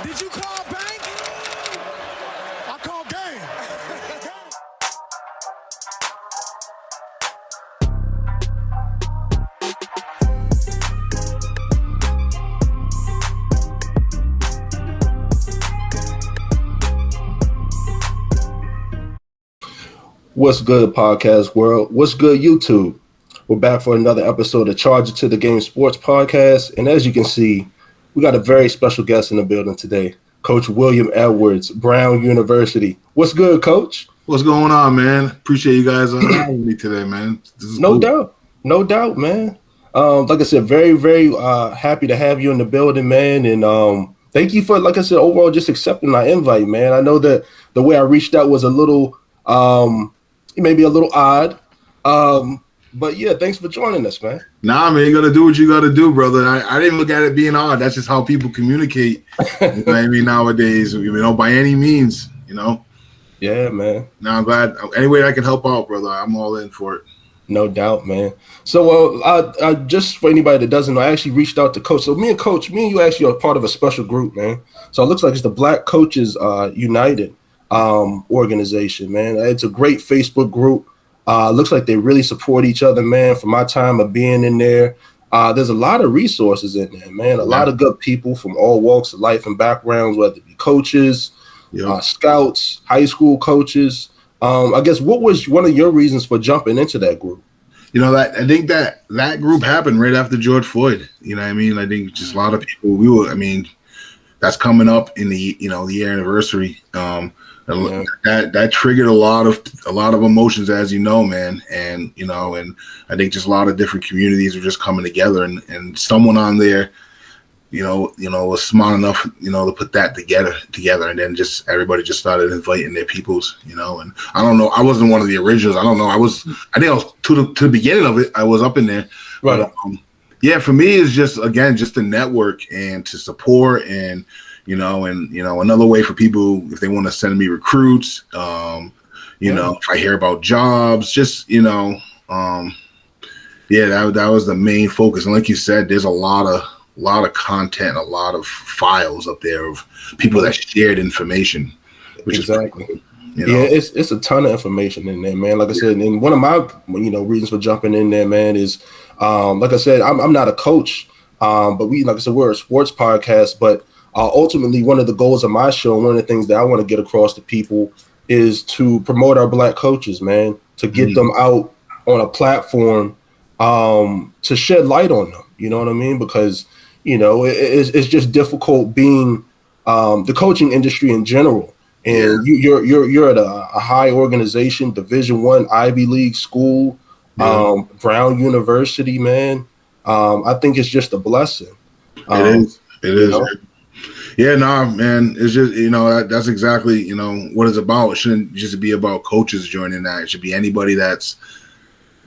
Did you call bank? I call game. What's good, podcast world? What's good, YouTube? We're back for another episode of Charge It to the Game Sports Podcast. And as you can see, we got a very special guest in the building today, Coach William Edwards, Brown University. What's good, Coach? What's going on, man? Appreciate you guys having me today, man. This is No cool. doubt. No doubt, man. Like I said, very, very happy to have you in the building, man. And thank you for, like I said, overall just accepting my invite, man. I know that the way I reached out was a little maybe a little odd. But yeah, thanks for joining us, man. Nah, man, you got to do what you got to do, brother. I didn't look at it being odd. That's just how people communicate, you know what I mean, nowadays, by any means, Yeah, man. Now I'm glad. Any way I can help out, brother, I'm all in for it. No doubt, man. So I just for anybody that doesn't know, I actually reached out to Coach. So me and you actually are part of a special group, man. So it looks like it's the Black Coaches United organization, man. It's a great Facebook group. Looks like they really support each other, man. From my time of being in there, there's a lot of resources in there, man. A lot of good people from all walks of life and backgrounds, whether it be coaches, scouts, high school coaches. I guess what was one of your reasons for jumping into that group? I think that group happened right after George Floyd. You know what I mean? I think just a lot of people. That's coming up in the the year anniversary. That triggered a lot of emotions, as you know, man. And and I think just a lot of different communities were just coming together, and someone on there, was smart enough, to put that together, and then just everybody just started inviting their peoples, and I don't know, I wasn't one of the originals. I don't know. I think I was to the beginning of it. I was up in there, right? But, for me, it's just to network and to support and. Another way for people if they want to send me recruits, if I hear about jobs, that was the main focus. And like you said, there's a lot of content, a lot of files up there of people that shared information, which exactly. is Yeah, it's a ton of information in there, man. Like I said, and one of my reasons for jumping in there, man, is like I said, I'm not a coach, but we're a sports podcast, but ultimately, one of the goals of my show, one of the things that I want to get across to people is to promote our Black coaches, man, to get them out on a platform to shed light on them. You know what I mean? Because, it's just difficult being the coaching industry in general. And you're at a high organization, Division I, Ivy League school, Brown University, man. I think it's just a blessing. It is. Yeah, man. It's just that's exactly what it's about. It shouldn't just be about coaches joining that. It should be anybody that's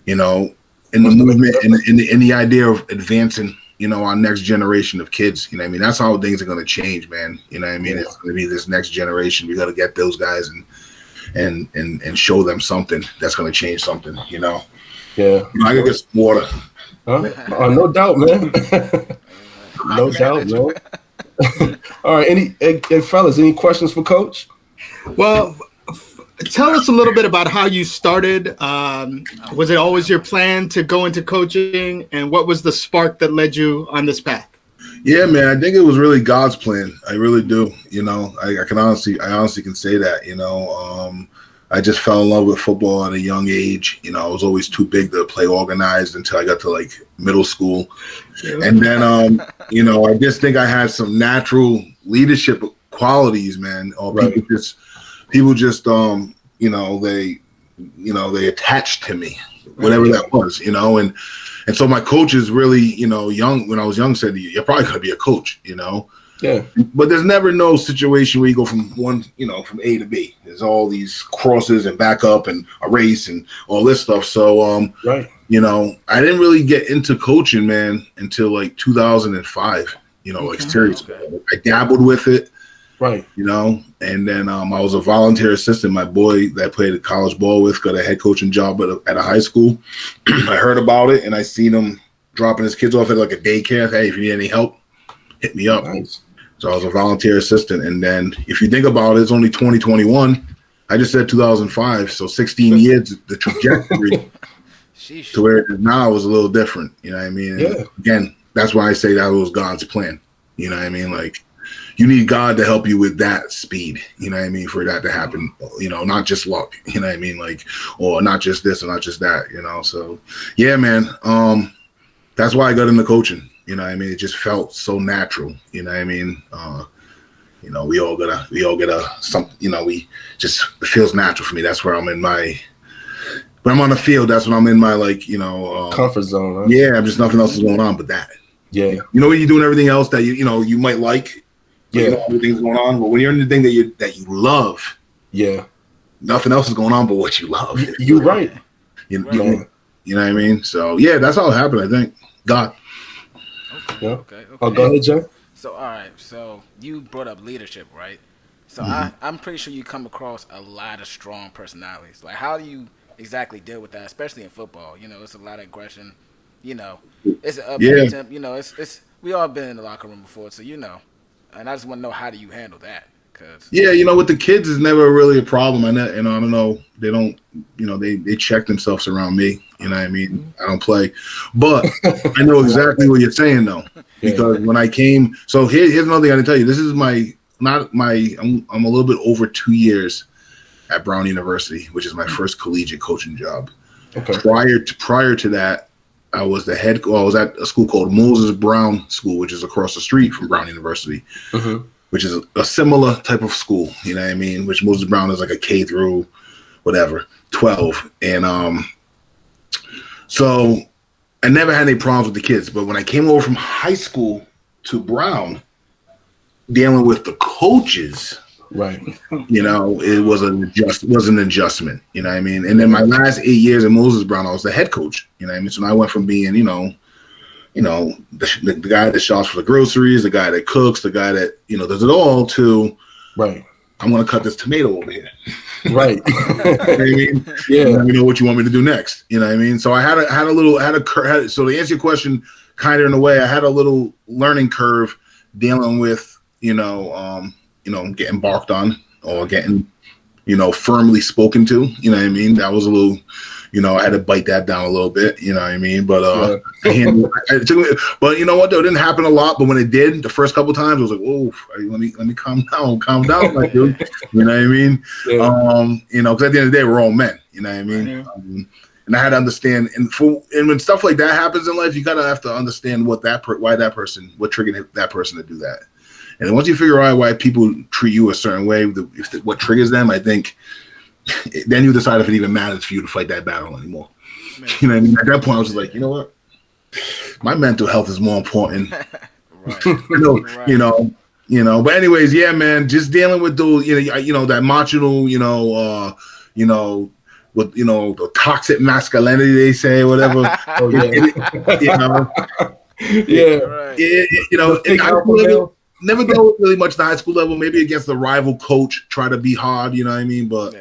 in the movement and in the idea of advancing our next generation of kids. That's how things are going to change, man. It's going to be this next generation. We got to get those guys and show them something that's going to change something. Yeah, I can get some water. No doubt, man. No doubt, man. All right, fellas, any questions for Coach? Well, tell us a little bit about how you started. Was it always your plan to go into coaching, and what was the spark that led you on this path? Yeah, man, I think it was really God's plan. I really do. I honestly can say that. I just fell in love with football at a young age. I was always too big to play organized until I got to middle school. And then, I just think I had some natural leadership qualities, man. Or people just, they attached to me, whatever that was, and so my coaches really, young, when I was young, said, you're probably going to be a coach, Yeah. But there's never no situation where you go from from A to B. There's all these crosses and backup and a race and all this stuff. So, right. I didn't really get into coaching, man, until 2005, seriously. I dabbled with it. Right. And then I was a volunteer assistant. My boy that I played college ball with got a head coaching job at a high school. I heard about it and I seen him dropping his kids off at a daycare. Hey, if you need any help, hit me up. Nice. So I was a volunteer assistant. And then if you think about it, it's only 2021. I just said 2005. So 16 years, the trajectory to where it is now was a little different. You know what I mean? And again, that's why I say that was God's plan. You know what I mean? Like, you need God to help you with that speed, you know what I mean, for that to happen, you know, not just luck, you know what I mean, like, or not just this or not just that, you know. So yeah, man, that's why I got into coaching, you know what I mean. It just felt so natural, you know what I mean. You know, we all get a something, you know, it feels natural for me. That's where I'm in my, when I'm on the field, that's when I'm in my, like, you know, comfort zone, right? Yeah, I'm just, nothing else is going on but that. Yeah, you know, when you're doing everything else that you know you might like, yeah, you know, everything's going on. But when you're in the thing that you love, yeah, nothing else is going on but what you love. You're right. You know what I mean? So yeah, that's how it happened. I think God. Okay. Yeah. Okay. Oh, go ahead, Jay. So all right. So you brought up leadership, right? So I'm pretty sure you come across a lot of strong personalities. Like, how do you exactly deal with that, especially in football? You know, it's a lot of aggression. You know, it's an up attempt. You know, it's we all been in the locker room before, so you know. And I just want to know, how do you handle that? Cause you know, with the kids is never really a problem. And I don't know, they don't, you know, they check themselves around me. You know what I mean? I don't play, but I know exactly what you're saying though, because when I came, so here's another thing I didn't tell you. This is I'm a little bit over 2 years at Brown University, which is my first collegiate coaching job. Okay. Prior to that, I was I was at a school called Moses Brown School, which is across the street from Brown University, which is a similar type of school, you know what I mean? Which Moses Brown is like a K through whatever, 12. And so I never had any problems with the kids. But when I came over from high school to Brown, dealing with the coaches, right, you know, it was an adjustment, you know what I mean? And then my last 8 years at Moses Brown, I was the head coach, you know what I mean? So I went from being, you know, the guy that shops for the groceries, the guy that cooks, the guy that, you know, does it all, to, right, I'm going to cut this tomato over here. Right. You know what I mean? Yeah. Let me know what you want me to do next. You know what I mean? So I so to answer your question, kind of in a way, I had a little learning curve dealing with, getting barked on or getting, firmly spoken to. You know what I mean? That was a little, I had to bite that down a little bit. You know what I mean? But it took me, but you know what though? It didn't happen a lot. But when it did, the first couple times, I was like, "Whoa, let me calm down, like dude." You know what I mean? Yeah. Because at the end of the day, we're all men. You know what I mean? Yeah. And I had to understand, and when stuff like that happens in life, you have to understand what triggered that person to do that. And then once you figure out why people treat you a certain way, what triggers them, I think, then you decide if it even matters for you to fight that battle anymore. Man. You know what I mean? At that point, I was just like, you know what? My mental health is more important. Right. But anyways, yeah, man, just dealing with those, that macho, with the toxic masculinity they say, whatever. Yeah, right. Never go really much to high school level. Maybe against the rival coach, try to be hard. You know what I mean? But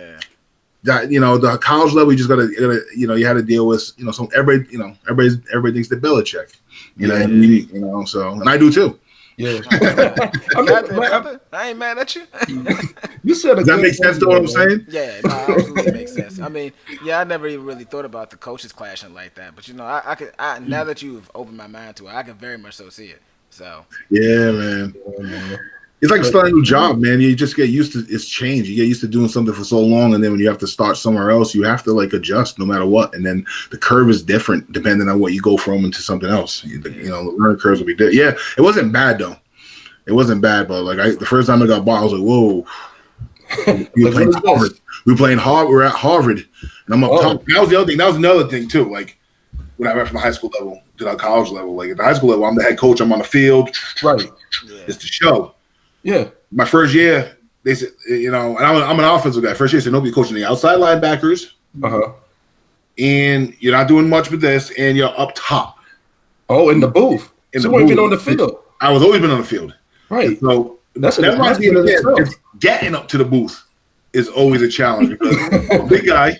that the college level, you just gotta you had to deal with some everybody thinks they're Belichick. You know what I mean? So and I do too. Yeah. I ain't mad at you. You said does that make sense to what I'm saying? Yeah, no, absolutely makes sense. I mean, I never even really thought about the coaches clashing like that. But I could now that you've opened my mind to it, I can very much so see it. So yeah, man. It's like starting a new job, man. You just get used to it's change. You get used to doing something for so long, and then when you have to start somewhere else, you have to adjust no matter what. And then the curve is different depending on what you go from into something else. The learning curves will be different. Yeah, it wasn't bad though. It wasn't bad, but the first time I got bought, I was like, whoa. We were playing Harvard. We're at Harvard, and I'm up top. That was the other thing. That was another thing too. When I went from the high school level to the college level, at the high school level, I'm the head coach. I'm on the field. Right. It's the show. Yeah. My first year, they said, and I'm an offensive guy. First year, they said nobody coaching the outside linebackers. And you're not doing much with this, and you're up top. Oh, in the booth. So you ain't been on the field. I was always been on the field. Right. And so that's getting up to the booth is always a challenge because I'm a big guy.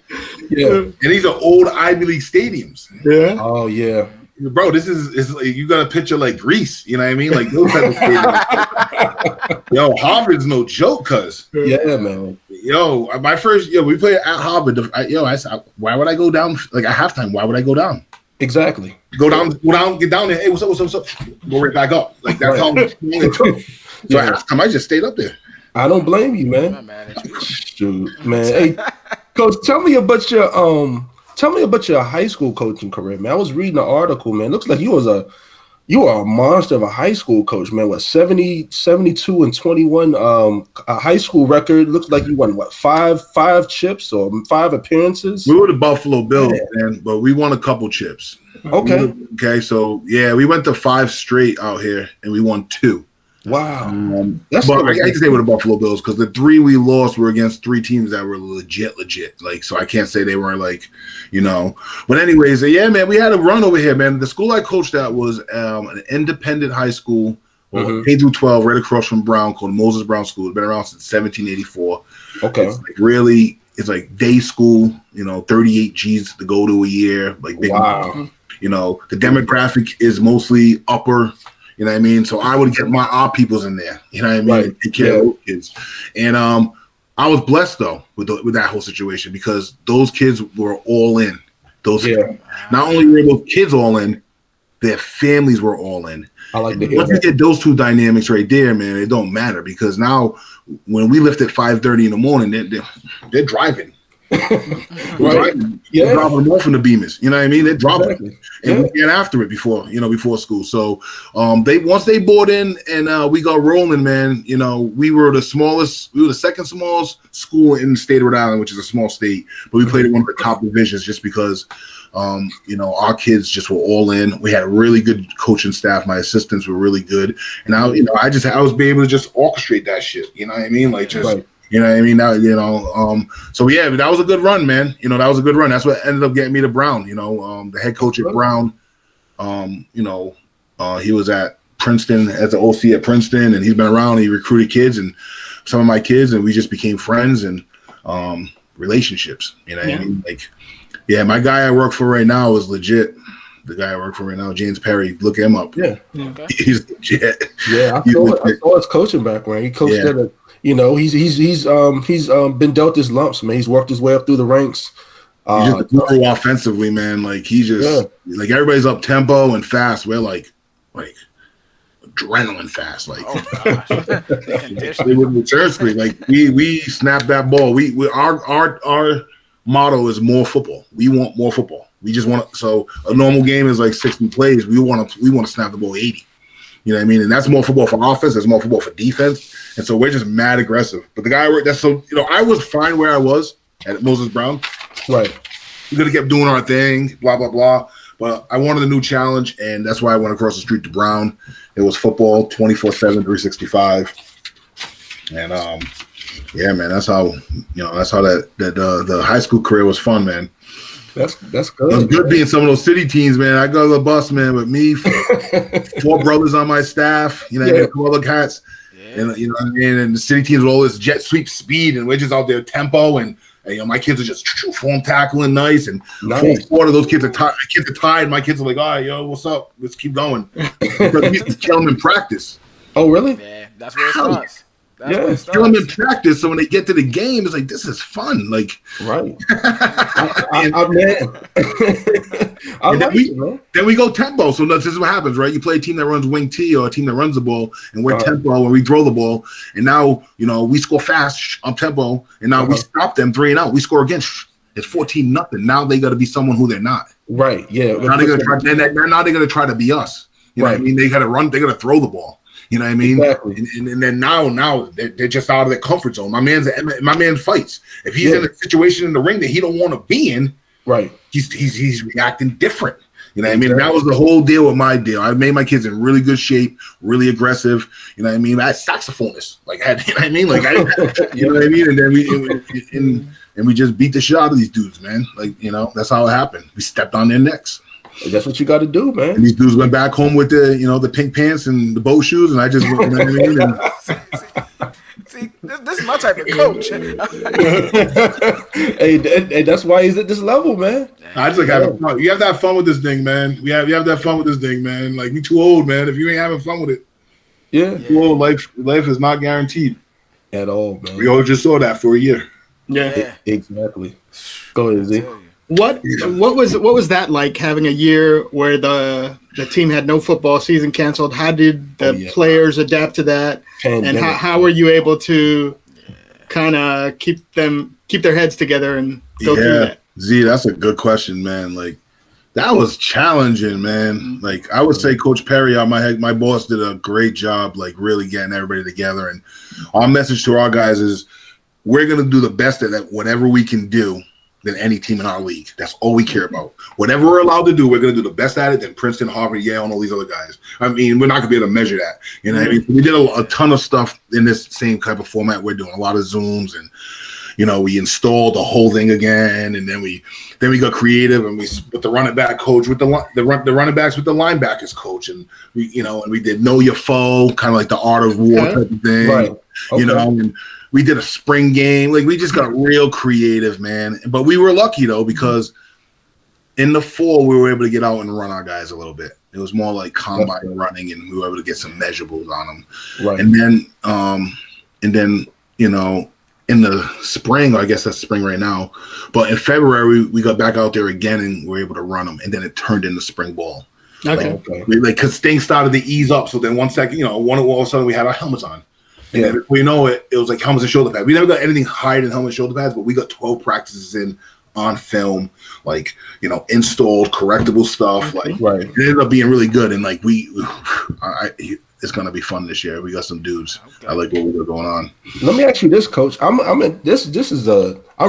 Yeah. And these are old Ivy League stadiums. Yeah. Oh yeah. bro, this is like, you got to picture like Greece. You know what I mean? Like those type of stadiums. Yo, Harvard's no joke, cuz. Yeah, man. Yo, my first, we played at Harvard. I said, why would I go down? Like at halftime, why would I go down? Exactly. Go down, get down there. Hey, what's up? Go right back up. Like that's how. So at halftime, I just stayed up there. I don't blame you, man. I'm mad at you. Shoot, man. Hey, Coach, tell me about your high school coaching career, man. I was reading an article, man. Looks like you were a monster of a high school coach, man. What, 70, 72 and 21 a high school record. Looks like you won what, five chips or 5 appearances? We were the Buffalo Bills, man, but we won a couple chips. Okay. Okay, so yeah, we went to 5 straight out here and we won 2. Wow. But I can say with the Buffalo Bills because the 3 we lost were against 3 teams that were legit. Like, so I can't say they weren't like, But anyways, yeah, man, we had a run over here, man. The school I coached at was an independent high school, K through 12, right across from Brown, called Moses Brown School. It's been around since 1784. Okay. It's like day school, 38 G's to go to a year. Like big. Wow. The demographic is mostly upper. You know what I mean? So I would get our peoples in there. You know what I mean? Right. Take care of those kids. And I was blessed though with that whole situation because those kids were all in. Not only were those kids all in, their families were all in. I like that. Once you get those 2 dynamics right there, man, it don't matter because now when we lift at 5:30 in the morning, they're driving. Right. They're dropping them off in the Beamers. You know what I mean? They're dropping and we get after it before school. So once they bought in and we got rolling, man, we were the second smallest school in the state of Rhode Island, which is a small state, but we played in one of the top divisions just because our kids just were all in. We had a really good coaching staff. My assistants were really good. And I was able to just orchestrate that shit. You know what I mean? Like just You know what I mean? Now, so yeah, that was a good run, man. That was a good run. That's what ended up getting me to Brown. The head coach at Brown, he was at Princeton as an OC at Princeton, and he's been around. He recruited kids and some of my kids, and we just became friends and relationships. You know what I mean? Like, yeah, my guy I work for right now is legit. The guy I work for right now, James Perry, look him up. Yeah. Okay. He's legit. Yeah, I saw his coaching background. He coached at a. He's been dealt his lumps, man. He's worked his way up through the ranks. He's just grow offensively, man. Like he just like everybody's up tempo and fast. We're like adrenaline fast. Like seriously, like we snap that ball. Our motto is more football. We want more football. We just want so a normal game is like 60 plays. We want to snap the ball 80. You know what I mean? And that's more football for offense. That's more football for defense. And so we're just mad aggressive. But the guy I was fine where I was at Moses Brown. Right. We could have kept doing our thing, blah, blah, blah. But I wanted a new challenge, and that's why I went across the street to Brown. It was football 24/7, 365. And yeah, man, that's how the high school career was fun, man. That's good. It was good being some of those city teams, man. I go to the bus, man, with me, 4 brothers on my staff, 2 other cats. And what I mean? And the city teams with all this jet sweep speed, and we're just out there tempo, and my kids are just form tackling nice, and full quarter. Those kids are tired. My kids are like, all right, yo, what's up? Let's keep going. Because we used to kill them in practice. Oh, really? Yeah, that's where it starts. Kill them in practice. So when they get to the game, it's like this is fun. Like, right. Then we go tempo. So this is what happens, right? You play a team that runs wing T or a team that runs the ball, and we're tempo when we throw the ball. And now we score fast up tempo, and now we stop them 3 and out. We score again. It's 14-0. Now they got to be someone who they're not. Right. Yeah. Now they're gonna try to be us. You know what I mean? They got to run. They got to throw the ball. You know what I mean? Exactly. And then now they're just out of their comfort zone. My man fights. If he's in a situation in the ring that he don't want to be in, right? He's reacting different. You know what I mean? That was the whole deal with my deal. I made my kids in really good shape, really aggressive. You know what I mean? I had saxophonists. Like, you know what I mean? Like, you know what I mean? And then we just beat the shit out of these dudes, man. Like, that's how it happened. We stepped on their necks. That's what you got to do, man. And these dudes went back home with the pink pants and the bow shoes, and I just, you know what I mean? See, this is my type of coach. Hey, that's why he's at this level, man. I just like having fun. You have to have fun with this thing, man. You have to have fun with this thing, man. Like, we too old, man. If you ain't having fun with it, too old. Life is not guaranteed At all, man. We all just saw that for a year. Yeah. Exactly. Go ahead, Z. What was that like, having a year where the team had no football season canceled? How did the players adapt to that? And how were you able to kind of keep their heads together and go through that? Z, that's a good question, man. Like, that was challenging, man. Like, I would say Coach Perry, my boss, did a great job, like, really getting everybody together. And our message to our guys is, we're going to do the best at that, whatever we can do, than any team in our league. That's all we care about. Whatever we're allowed to do, we're going to do the best at it than Princeton, Harvard, Yale, and all these other guys. I mean, we're not going to be able to measure that. You know what I mean? We did a ton of stuff in this same type of format. We're doing a lot of Zooms, and, you know, we installed the whole thing again, and then we got creative, and we put the running back coach with the running backs with the linebackers coach, and we did know your foe, kind of like the art of war type of thing. Right. Okay. You know, and we did a spring game. Like, we just got real creative, man. But we were lucky, though, because in the fall, we were able to get out and run our guys a little bit. It was more like combine running, and we were able to get some measurables on them. Right. And then, you know, in the spring, I guess that's spring right now, but in February, we got back out there again, and we were able to run them. And then it turned into spring ball. Okay. Because things started to ease up. So then one second, all of a sudden, we had our helmets on. And then we know it was like helmets and shoulder pads. We never got anything higher than helmet and shoulder pads, but we got 12 practices in on film, like, installed correctable stuff. Like, it ended up being really good. And like, it's gonna be fun this year. We got some dudes. Okay. I like what we got going on. Let me ask you this, Coach. I'm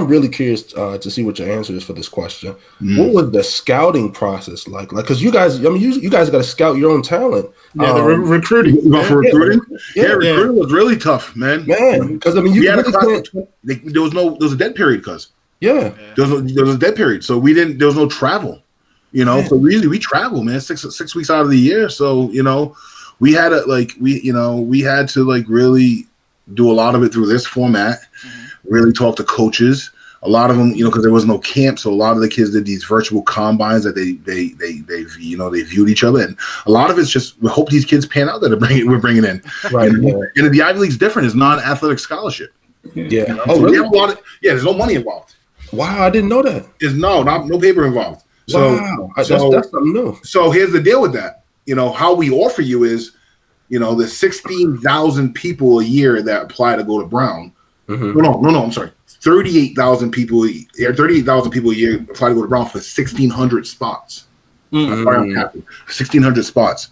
really curious to see what your answer is for this question. What was the scouting process like? Because you guys, you guys got to scout your own talent. Yeah, the recruiting. Recruiting was really tough, man. Because there was a dead period, there was a dead period, so there was no travel. So we travel, man, six weeks out of the year. So we had to really do a lot of it through this format, really talk to coaches. A lot of them, because there was no camp, so a lot of the kids did these virtual combines that they viewed each other, and a lot of it's just, we hope these kids pan out that we're bringing in. Right. And the Ivy League's different. It's non-athletic scholarship. Yeah. So really? We have there's no money involved. Wow, I didn't know that. There's no paper involved. So, wow, that's something new. So here's the deal with that. How we offer you is, there's 16,000 people a year that apply to go to Brown. No, I'm sorry. 38,000 people a year apply to go to Brown for 1,600 spots. 1,600 spots.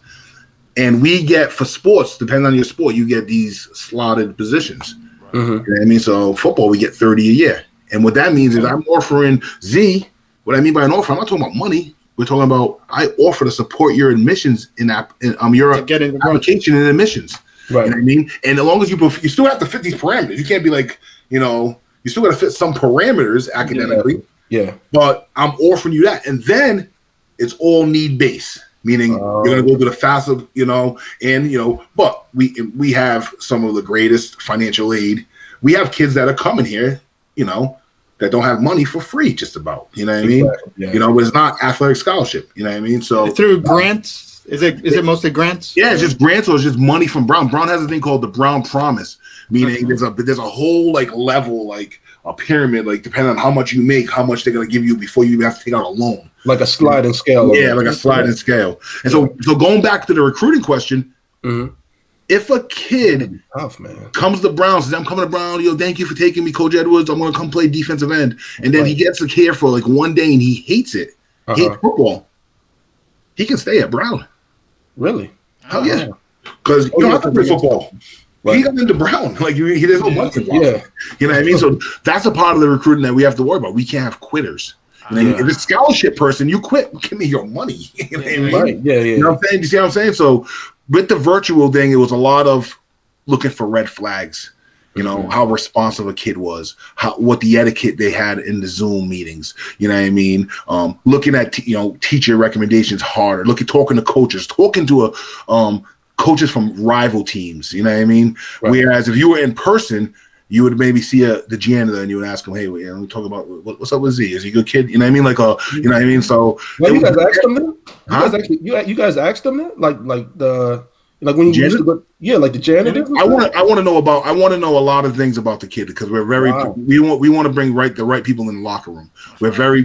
And we get, for sports, depending on your sport, you get these slotted positions. You know what I mean? So football, we get 30 a year. And what that means is I'm offering Z. What I mean by an offer, I'm not talking about money. We're talking about, I offer to support your admissions your application and admissions. Right. You know what I mean? And as long as you still have to fit these parameters. You can't be like, you still got to fit some parameters academically. Yeah. But I'm offering you that. And then it's all need based, meaning you're going to go to the FAFSA, but we have some of the greatest financial aid. We have kids that are coming here, that don't have money for free, just about. You know what I mean? Yeah. But it's not athletic scholarship. You know what I mean? So through grants, is it mostly grants? Yeah, it's just grants, or it's just money from Brown. Brown has a thing called the Brown Promise, meaning there's a whole level, like a pyramid, like depending on how much you make, how much they're gonna give you before you have to take out a loan. Like a sliding scale. Yeah, like a sliding scale. And so going back to the recruiting question. If a kid comes to Brown, says, I'm coming to Brown, thank you for taking me, Coach Edwards, I'm going to come play defensive end. And then he gets here for like one day and he hates it, hates football, he can stay at Brown. Really? Hell yeah. Because you don't have to play football. Right. He got into Brown. Like, there's no money involved. Yeah. You know what I mean? So that's a part of the recruiting that we have to worry about. We can't have quitters. If it's a scholarship person, you quit, give me your money. You know what I mean? Right. Yeah. You know what I'm saying? You see what I'm saying? So with the virtual thing, it was a lot of looking for red flags. How responsive a kid was, what the etiquette they had in the Zoom meetings. You know what I mean? Looking at teacher recommendations harder. Talking to coaches, talking to coaches from rival teams. You know what I mean? Right. Whereas if you were in person, you would maybe see the janitor and you would ask him, hey, we talk about what's up with Z? Is he a good kid? You know what I mean? Like, you know what I mean? So you guys asked them then? You guys asked them that? Like when you used to go, like the janitor. I want to know a lot of things about the kid because we're very we want to bring the right people in the locker room. We're very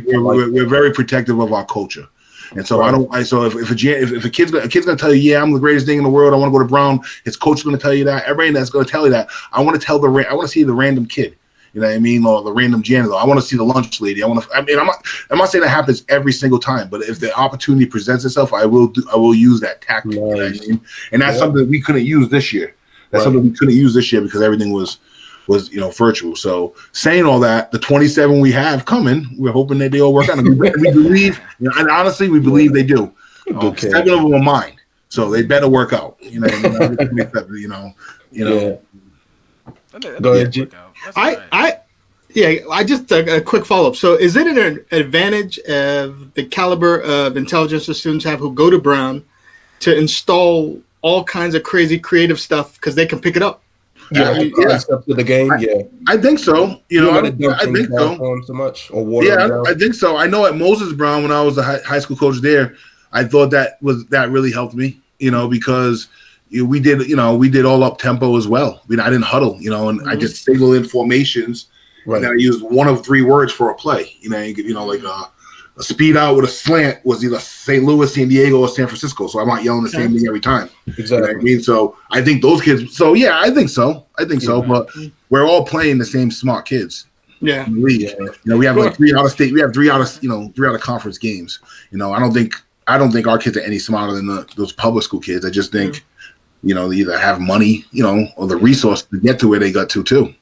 protective of our culture. And so if a kid's gonna tell you, yeah, I'm the greatest thing in the world, I want to go to Brown, his coach is gonna tell you that, everybody that's gonna tell you that, I want to see the random kid, you know what I mean, or the random janitor. I want to see the lunch lady. I'm not saying that happens every single time, but if the opportunity presents itself, I will use that tactic. Nice. You know what I mean? And that's something we couldn't use this year. Something we couldn't use this year because everything was virtual. So saying all that, the 27 we have coming, we're hoping that they all work out. And we believe, and honestly, we believe they do. Okay. 7 of them are mine, so they better work out. You know. Go ahead, G. I just a quick follow up. So, is it an advantage of the caliber of intelligence the students have who go to Brown to install all kinds of crazy creative stuff because they can pick it up? Concept of the game. I think so. I think so. So much or water. I think so. I know at Moses Brown when I was a high school coach there, I thought that really helped me. Because we did all up tempo as well. I didn't huddle. And I just signaled in formations. Right. And then I used one of 3 words for a play. Like a speed out with a slant was either St. Louis, San Diego, or San Francisco. So I'm not yelling the same thing every time. Exactly. You know what I mean? So I think those kids. So yeah, I think so. But we're all playing the same smart kids. Yeah. In the league. We have like 3 out of state. We have 3 out of conference games. I don't think our kids are any smarter than those public school kids. I just think. They either have money, or the resource to get to where they got to too.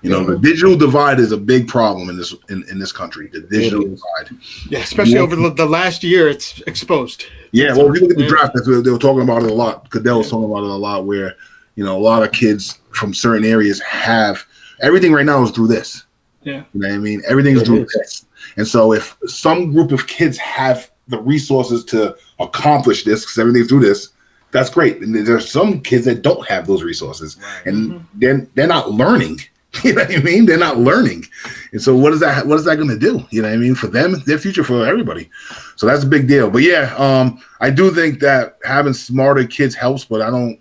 The digital divide is a big problem in this country. The digital divide. Yeah, especially over the last year, it's exposed. Yeah, well, if you look at the draft, they were talking about it a lot. Goodell was talking about it a lot, where a lot of kids from certain areas have everything right now is through this. Yeah, you know what I mean. Everything is through this, and so if some group of kids have the resources to accomplish this, because everything's through this. That's great. And there's some kids that don't have those resources, and they're not learning. You know what I mean? They're not learning. And so what is that going to do? You know what I mean? For them, their future, for everybody. So that's a big deal. But yeah, I do think that having smarter kids helps, but I don't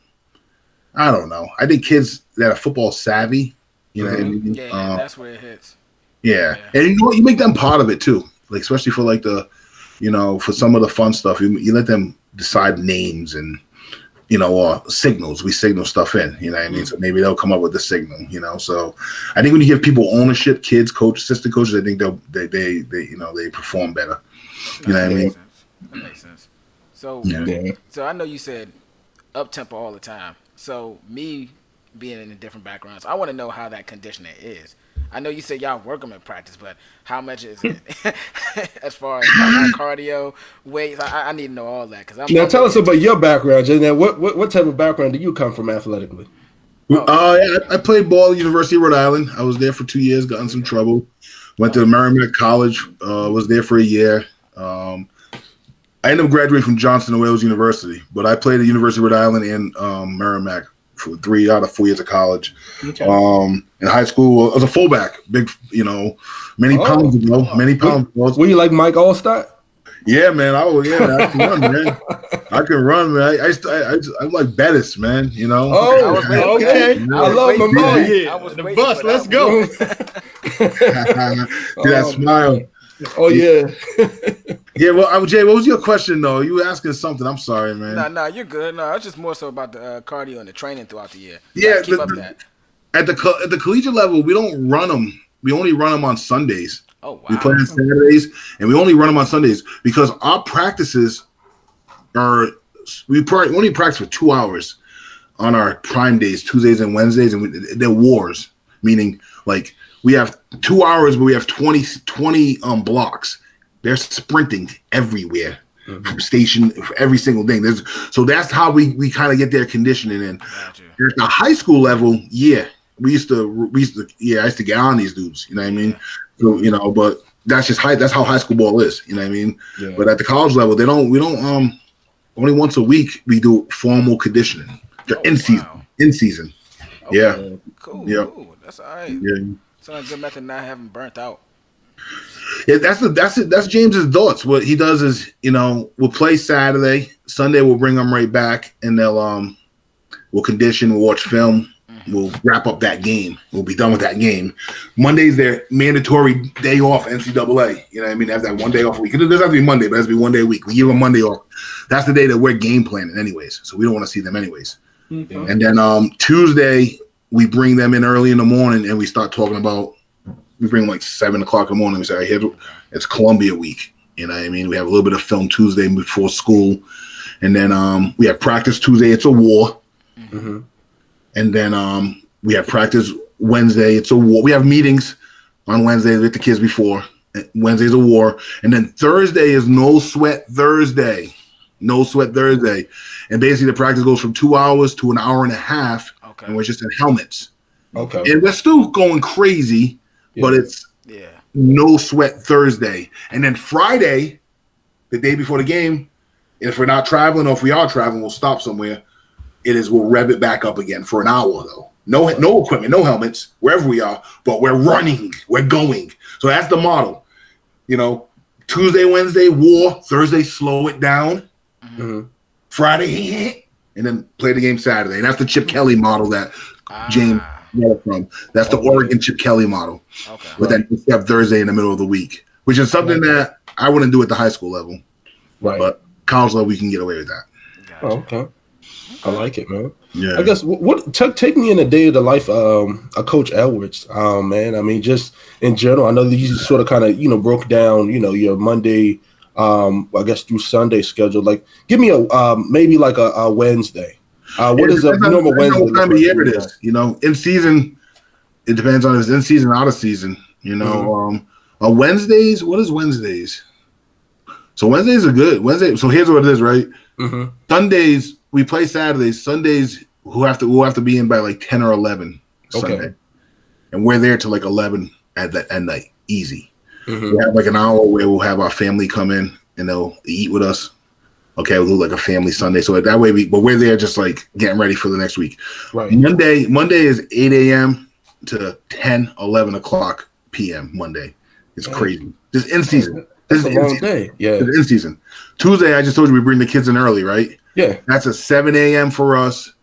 know. I think kids that are football savvy, you know what I mean? Yeah, that's where it hits. Yeah. And you make them part of it too. Like, especially for like the, for some of the fun stuff, you let them decide names and, or signals. We signal stuff in, you know what I mean? So maybe they'll come up with the signal, So I think when you give people ownership, kids, coach, assistant coaches, I think they perform better. You know what I mean? That makes sense. So, so I know you said up tempo all the time. So me being in different backgrounds, I want to know how that conditioning is. I know you said y'all work them in practice, but how much is it as far as cardio, weights? I need to know all that. Now tell us about your background, Jay. Now, what type of background do you come from athletically? I played ball at the University of Rhode Island. I was there for 2 years, got in some trouble. Went to Merrimack College, was there for a year. I ended up graduating from Johnson and Wales University, but I played at the University of Rhode Island and Merrimack for 3 out of 4 years of college. Okay. In high school, I was a fullback, big, many pounds ago. Were you like Mike Allstott? Yeah, man. I can run, man. I can run, man. I'm like Bettis, man. Oh, okay. I love my man. Yeah, the bus. Let's go. See that smile. Oh yeah. Yeah. Well, Jay, what was your question though? You were asking something. I'm sorry, man. No, you're good. No, it's just more so about the cardio and the training throughout the year. Yeah, keep up that. At the collegiate level, we don't run them. We only run them on Sundays. Oh wow. We play on Saturdays, and we only run them on Sundays because our practices we only practice for 2 hours on our prime days, Tuesdays and Wednesdays, and they're wars, meaning like. We have 2 hours, but we have 20 blocks. They're sprinting everywhere, from station for every single thing. So that's how we kind of get their conditioning in. Gotcha. At the high school level, I used to get on these dudes. You know what I mean? So but that's just that's how high school ball is. You know what I mean? Yeah. But at the college level, we don't. Only once a week we do formal conditioning. They're in season. Okay. Yeah. Cool, Yeah. cool. That's all right. Yeah. It's a good method not having burnt out. Yeah, that's James's thoughts. What he does is, we'll play Saturday, Sunday we'll bring them right back, and we'll condition, we'll watch film, we'll wrap up that game. We'll be done with that game. Monday's their mandatory day off, NCAA. You know what I mean? They have that one day off a week. It doesn't have to be Monday, but it has to be one day a week. We give them Monday off. That's the day that we're game planning anyways, so we don't want to see them anyways. Mm-hmm. And then Tuesday, we bring them in early in the morning, and we start talking about, we bring them like 7 o'clock in the morning. We say, hey, it's Columbia week. You know what I mean? We have a little bit of film Tuesday before school. And then we have practice Tuesday. It's a war. Mm-hmm. And then we have practice Wednesday. It's a war. We have meetings on Wednesday with the kids before. Wednesday's a war. And then Thursday is no sweat Thursday. No sweat Thursday. And basically the practice goes from 2 hours to an hour and a half. Okay. And we're just in helmets. Okay. And we're still going crazy, but it's no sweat Thursday. And then Friday, the day before the game, if we're not traveling or if we are traveling, we'll stop somewhere. We'll rev it back up again for an hour though. No equipment, no helmets, wherever we are, but we're running, we're going. So that's the model. Tuesday, Wednesday, war. Thursday, slow it down. Mm-hmm. Friday, and then play the game Saturday. And that's the Chip Kelly model that James got it from. That's the Oregon Chip Kelly model. Okay. But then you have Thursday in the middle of the week, which is something that I wouldn't do at the high school level. Right. But college level, we can get away with that. Gotcha. Oh, okay. I like it, man. Yeah. I guess take me in a day of the life of Coach Edwards, man. I mean, just in general, I know that you sort of kind of, broke down, your Monday, I guess through Sunday schedule. Like, give me maybe like a Wednesday. What is a normal Wednesday? What time of year it is? In season, it depends on if it's in season, out of season. On Wednesdays, what is Wednesdays? So Wednesdays are good. So here's what it is, right? Mm-hmm. Sundays we play Saturdays. Sundays we'll have to be in by like 10 or 11 Sunday, and we're there till like 11 at night. Easy. Mm-hmm. We have like an hour where we'll have our family come in and they'll eat with us. Okay, we'll do like a family Sunday. So that way but we're there just like getting ready for the next week. Right. Monday is 8 a.m. to 10, 11 o'clock p.m. Monday. It's crazy. This is in season. This is a long day. Yeah. It's in season. Tuesday, I just told you we bring the kids in early, right? Yeah. That's a 7 a.m. for us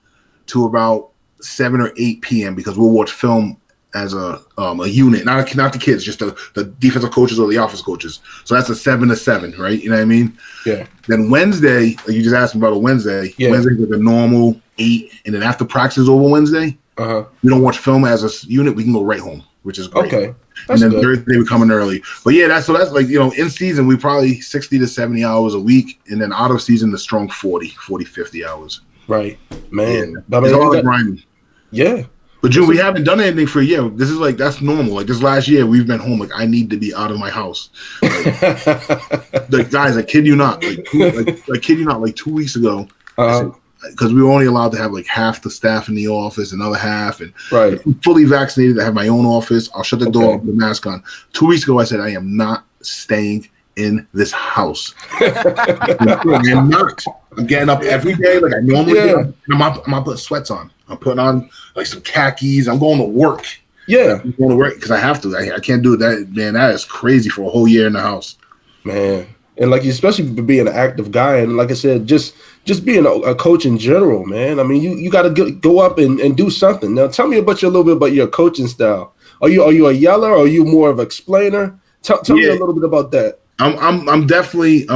to about 7 or 8 p.m. because we'll watch film as a unit, not the kids, just the defensive coaches or the offense coaches. So that's a 7 to 7, right? You know what I mean? Yeah. Then Wednesday, you just asked me about a Wednesday. Yeah. Wednesday with a normal 8, and then after practice is over Wednesday, we don't watch film as a unit. We can go right home, which is great. Okay. That's and then good. Thursday we come in early. But yeah, that's like, in season, we probably 60 to 70 hours a week. And then out of season, the strong 40, 50 hours. Right. Man. Yeah. It's all grinding. Yeah. But June, we haven't done anything for a year. This is like, that's normal. Like this last year, we've been home. Like I need to be out of my house. Like guys, I kid you not. Like kid you not. Like 2 weeks ago, because we were only allowed to have like half the staff in the office, another half, and I'm fully vaccinated. I have my own office. I'll shut the door with the mask on. 2 weeks ago, I said I am not staying in this house. I'm not. I'm getting up every day like I normally do. I'm putting sweats on. I'm putting on like some khakis. I'm going to work. Yeah, I'm going to work because I have to. I can't do that, man. That is crazy for a whole year in the house, man. And like especially for being an active guy, and like I said, just being a coach in general, man. I mean, you got to go up and do something. Now, tell me a little bit about your coaching style. Are you a yeller or are you more of an explainer? Tell me a little bit about that. I'm definitely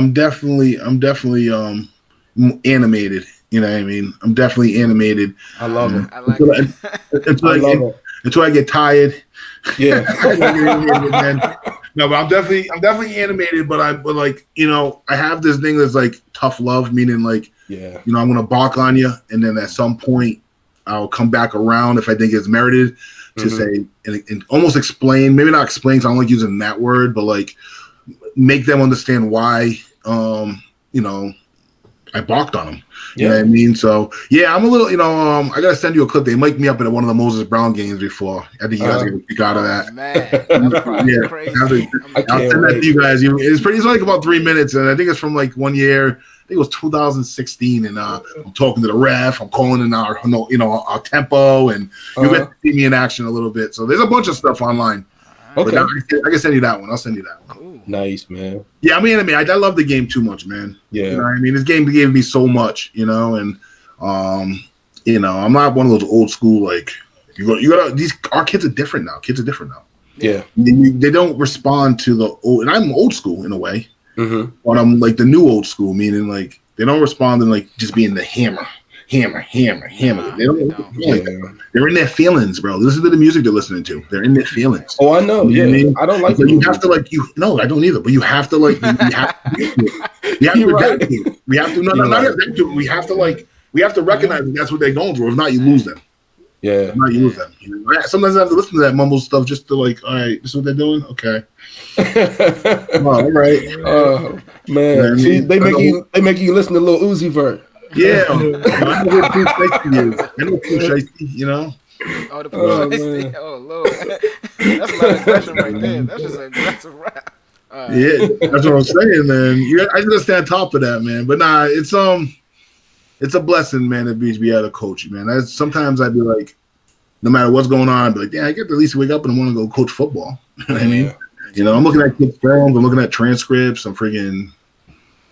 animated. You know what I mean? I'm definitely animated. I love it. I like it. Until I get tired. Yeah. No, but I'm definitely animated. But I have this thing that's like tough love, meaning like, I'm gonna balk on you, and then at some point I'll come back around if I think it's merited to say and almost explain, maybe not explain, because I don't like using that word, but like make them understand why I balked on them. You know what I mean? So I'm a little, I gotta send you a clip. They mic'd me up at one of the Moses Brown games before. I think you guys are gonna kick out of that. Man, crazy. I'll send that to you guys. It's like about 3 minutes, and I think it's from like 1 year. think it was 2016, and I'm talking to the ref. I'm calling in our tempo, and you get to see me in action a little bit. So there's a bunch of stuff online. Okay, I can send you that one. I'll send you that one. Cool. Nice, man. Yeah, I love the game too much, man. Yeah, you know what I mean, this game gave me so much, and I'm not one of those old school like you got these. Our kids are different now. Yeah, they don't respond to the old, and I'm old school in a way, but I'm like the new old school, meaning like they don't respond to like just being the hammer. They don't. They're in their feelings, bro. Listen to the music they're listening to. They're in their feelings. Oh, I know. Yeah, I don't like. So you have to like No, I don't either. But you have to like. You have to adapt to it. We have to. No, not adapt to it. We have to like. We have to recognize that that's what they're going through. If not, you lose them. Yeah. If not, you lose them. Sometimes I have to listen to that mumble stuff just to like. All right, this is what they're doing. Okay. All right. Man, see, they make you listen to Lil Uzi Vert. Yeah, I know what too shiesty is. I know too shiesty, Oh, the shiesty. Oh, Lord. That's a lot of aggression right there. That's just an aggressive rap. Yeah, that's what I'm saying, man. I just stay on top of that, man. But nah, it's a blessing, man, to be able to coach, man. Sometimes I'd be like, no matter what's going on, I'd be like, yeah, I get to at least wake up and want to go coach football. You know what I mean? I'm looking at kids' films, I'm looking at transcripts, I'm freaking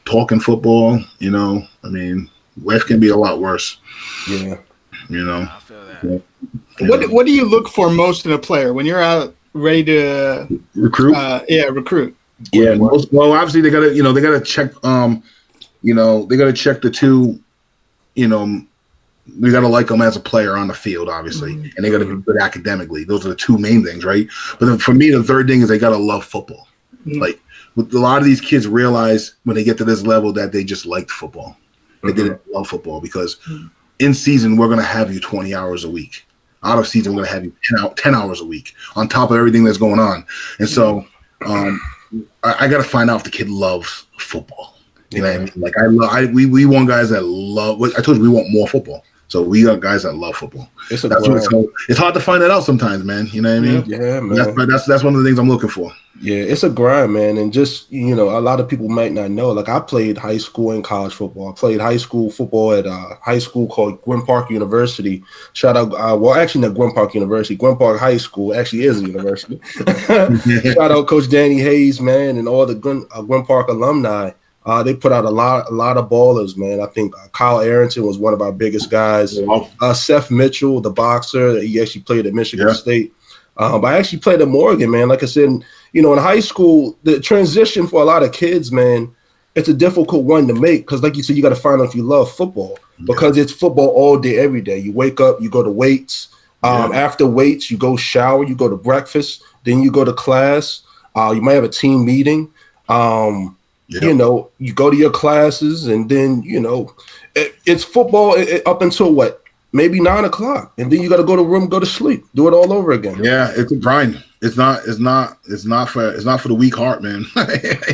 talking football, life can be a lot worse. Yeah. I feel that. What do you look for most in a player when you're out ready to recruit? Recruit. Yeah. Well, obviously they gotta check. They gotta check the two. We gotta like them as a player on the field, obviously, and they gotta be good academically. Those are the two main things, right? But then for me, the third thing is they gotta love football. Like a lot of these kids realize when they get to this level that they just liked football. They didn't love football because in season, we're going to have you 20 hours a week. Out of season, we're going to have you 10 hours a week on top of everything that's going on. And so I got to find out if the kid loves football. You know what I mean? Like we want guys that love. I told you we want more football. So we got guys that love football. It's hard to find that out sometimes, man. You know what I mean? Yeah, man. That's one of the things I'm looking for. Yeah, it's a grind, man. And just, a lot of people might not know. Like I played high school and college football. I played high school football at a high school called Gwynn Park University. Shout out, actually not Gwynn Park University. Gwynn Park High School actually is a university. Shout out Coach Danny Hayes, man, and all the Gwynn Park alumni. They put out a lot of ballers, man. I think Kyle Arrington was one of our biggest guys. Seth Mitchell, the boxer, he actually played at Michigan State. But I actually played at Morgan, man. Like I said, in high school, the transition for a lot of kids, man, it's a difficult one to make because, like you said, you got to find out if you love football because it's football all day, every day. You wake up, you go to weights. After weights, you go shower, you go to breakfast, then you go to class. You might have a team meeting. You go to your classes and then, it's football up until what? Maybe 9 o'clock. And then you got to go to room, go to sleep, do it all over again. Yeah. It's a grind. It's not for the weak heart, man.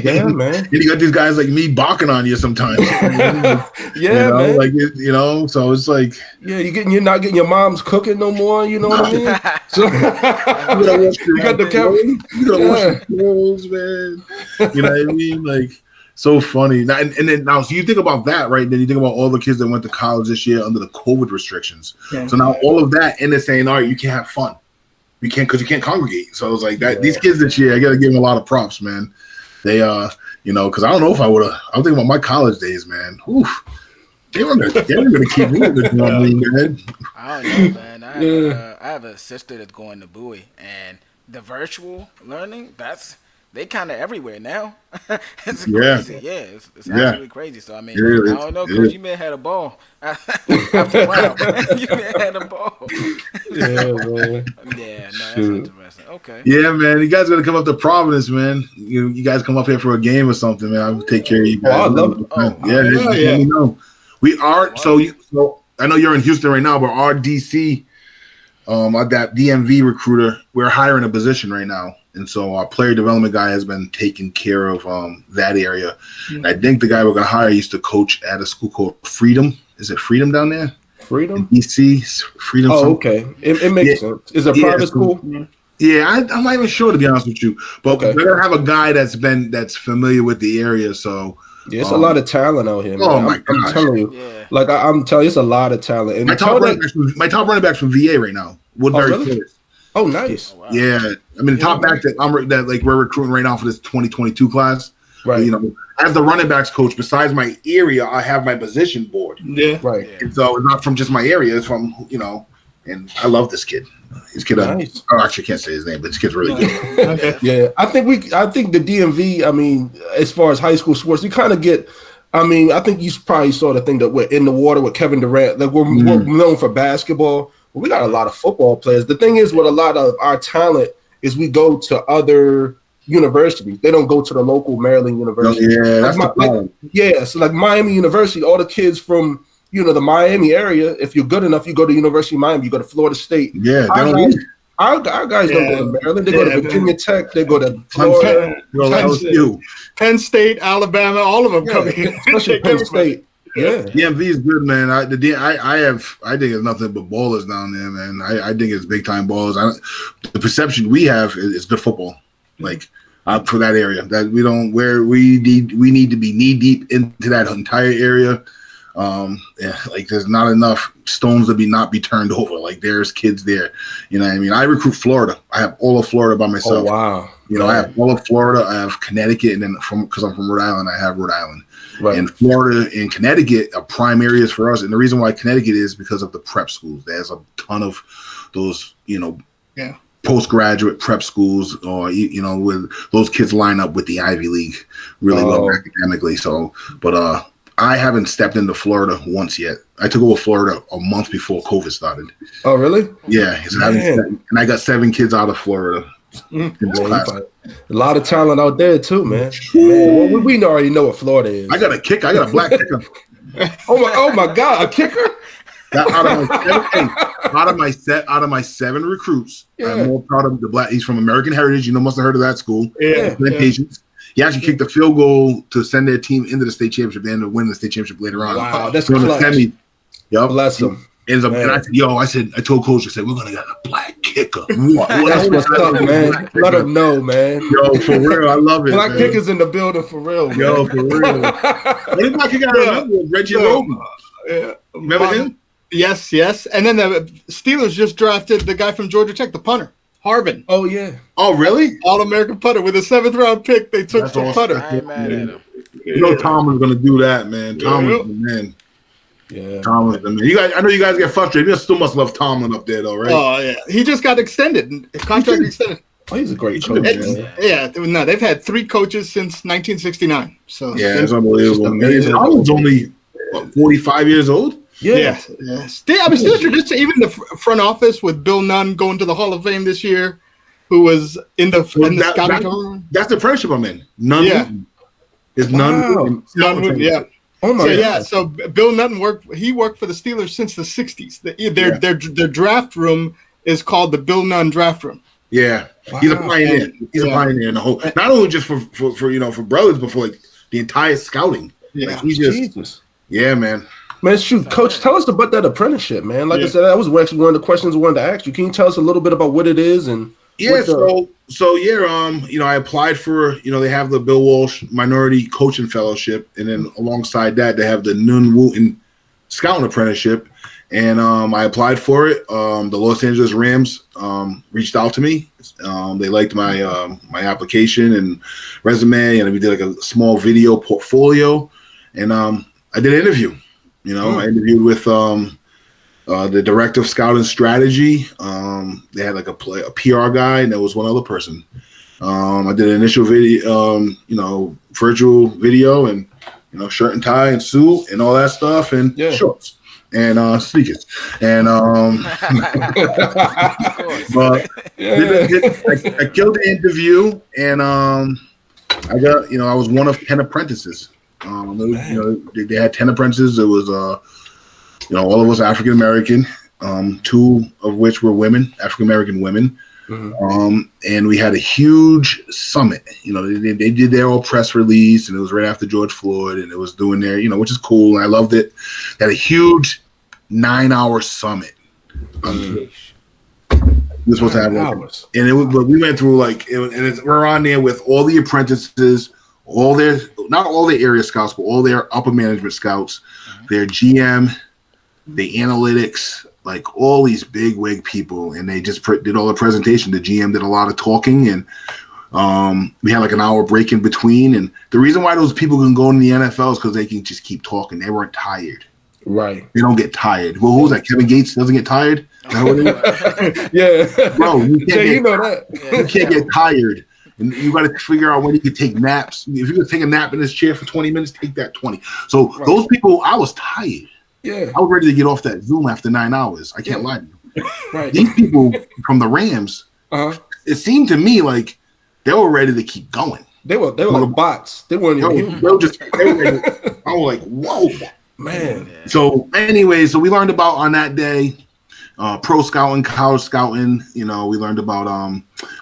Yeah, man. And you got these guys like me balking on you sometimes. Man. So it's like, yeah, you're not getting your mom's cooking no more. You know what I mean? So you got the camera. You gotta wash your clothes, man. You know what I mean? Like, so funny. Now, so you think about that, right? Then you think about all the kids that went to college this year under the COVID restrictions. Yeah. So now all of that, and they're saying, all right, you can't have fun. You can't because you can't congregate. So it was like that. Yeah. These kids this year, I got to give them a lot of props, man. They, because I don't know if I would have. I'm thinking about my college days, man. Oof. They were gonna keep me in the drum, man. I don't know, man. I have a sister that's going to Bowie, and the virtual learning, they kind of everywhere now. It's crazy. Yeah, it's absolutely crazy. So, I mean, I don't know, Coach, you may have had a ball after a while. You may have had a ball. Yeah, man. Yeah, no, that's interesting. Okay. Yeah, man. You guys got to come up to Providence, man. You guys come up here for a game or something, man. I'll take care of you guys. I love it. Let me know. We are, so I know you're in Houston right now, but our DC, that DMV recruiter, we're hiring a position right now. And so our player development guy has been taking care of that area. And I think the guy we're going to hire used to coach at a school called Freedom. Is it Freedom down there? Freedom? In DC? Freedom. Oh, okay. It makes sense. Is it a private school? Yeah, I'm not even sure, to be honest with you. But we're going to have a guy that's familiar with the area. So Yeah, it's a lot of talent out here, man. Oh my I'm telling you, Yeah. like I'm telling you, it's a lot of talent. And my top running back's from VA right now. Woodbury. Oh, really? Oh, nice. Oh, wow. Yeah, I mean, the top back that like we're recruiting right now for this 2022 class. Right. You know, as the running backs coach, besides my area, I have my position board. Yeah. Right. And so it's not from just my area; it's from and I love this kid. This kid, nice. I actually can't say his name, but this kid's really good. Okay. Yeah, I think the DMV. I mean, as far as high school sports, we kind of get. I mean, I think you probably saw the thing that we're in the water with Kevin Durant. Like we're known for basketball. But we got a lot of football players. The thing is, with a lot of our talent, is we go to other universities. They don't go to the local Maryland university. Yeah, that's the problem. So like Miami University, all the kids from the Miami area, if you're good enough, you go to University of Miami, you go to Florida State. Yeah, our guys don't go to Maryland. They go to Virginia Tech. They go to Florida. Penn State, Alabama, all of them come here. Especially Penn State. Yeah, DMV is good, man. I think it's nothing but ballers down there, man. I think it's big time ballers. The perception we have is good football, like for that area. That we need to be knee deep into that entire area. Like there's not enough stones to not be turned over. Like there's kids there, you know what I mean? I recruit Florida. I have all of Florida by myself. Oh wow! I have all of Florida. I have Connecticut, and then because I'm from Rhode Island, I have Rhode Island. Right. And Florida and Connecticut are prime areas for us. And the reason why Connecticut is because of the prep schools. There's a ton of those, postgraduate prep schools, or where those kids line up with the Ivy League really well academically. So, but I haven't stepped into Florida once yet. I took over Florida a month before COVID started. Oh, really? Yeah. And I got 7 kids out of Florida. A lot of talent out there too, man. Well, we already know what Florida is. I got a kicker. I got a black kicker. Oh my God, a kicker! Out of my 7 recruits, I'm more proud of the black. He's from American Heritage. Must have heard of that school. Yeah. Plantations. He actually kicked the field goal to send their team into the state championship. They ended up winning the state championship later on. Wow, that's clutch. Yep. Bless him. And I said, I told coach, I said, we're gonna get a black kicker. That's what's up, man. Let him know, man. Yo, for real, I love it. Black kickers in the building for real. Man. Yo, for real. What did black kicker remember? Reggie Roman. Remember him? Yes. And then the Steelers just drafted the guy from Georgia Tech, the punter, Harbin. Oh yeah. Oh really? All-American punter with a 7th round pick. They took the punter. I ain't mad at him. Tom was gonna do that, man. Tom was the man. Yeah, Tomlin. I mean, I know you guys get frustrated. You still must love Tomlin up there, though, right? Oh yeah, he just got extended. Contract extended. Oh, he's a great coach. Yeah, no, they've had 3 coaches since 1969. So yeah, it's unbelievable. Tomlin's only 45 years old. Yeah. I mean, still tradition. Even the front office with Bill Nunn going to the Hall of Fame this year, who was in the scouting tournament. That's the apprenticeship I'm in. Nunn. Is Nunn? Nunn. Yeah. Oh my God. Yeah, so Bill Nutton worked for the Steelers since the 60s. Their draft room is called the Bill Nunn draft room. Yeah. Wow. He's a pioneer. He's a pioneer in the whole, not only just for brothers, but for like the entire scouting. Yeah. Like he's just Jesus. Yeah, man. Man, shoot, Coach, tell us about that apprenticeship, man. Like I said, that was actually one of the questions I wanted to ask you. Can you tell us a little bit about what it is and I applied for, they have the Bill Walsh Minority Coaching Fellowship, and then alongside that, they have the Nun Wooten Scouting Apprenticeship, and I applied for it. The Los Angeles Rams reached out to me. They liked my my application and resume, and we did like a small video portfolio, and I did an interview. I interviewed with the director of scouting strategy. They had like a PR guy, and there was one other person. I did an initial video, virtual video, and shirt and tie and suit and all that stuff, and shorts and sneakers. And but I killed the interview, and I got I was one of 10 apprentices. They had 10 apprentices. It was all of us African American, 2 of which were women, African American women. Mm-hmm. And we had a huge summit. They did their own press release, and it was right after George Floyd, and it was doing their, which is cool. And I loved it. They had a huge 9-hour summit. This was happening, and but we went through we're on there with all the apprentices, not all their area scouts, but all their upper management scouts, their GM, the analytics, like all these big wig people, and they just did all the presentation. The GM did a lot of talking, and we had like an hour break in between. And the reason why those people can go in the NFL is because they can just keep talking. They weren't tired. Right. They don't get tired. Well, who was that? Kevin Gates doesn't get tired? Yeah. Bro, you know that. You can't get tired. And you got to figure out when you can take naps. If you could take a nap in this chair for 20 minutes, take that 20. So those people, I was tired. Yeah. I was ready to get off that Zoom after 9 hours. I can't lie to you. Right. These people from the Rams, it seemed to me like they were ready to keep going. They were like bots. They weren't even human. They were ready. I was like, whoa. Man. So anyway, we learned about on that day pro scouting, college scouting. You know, we learned about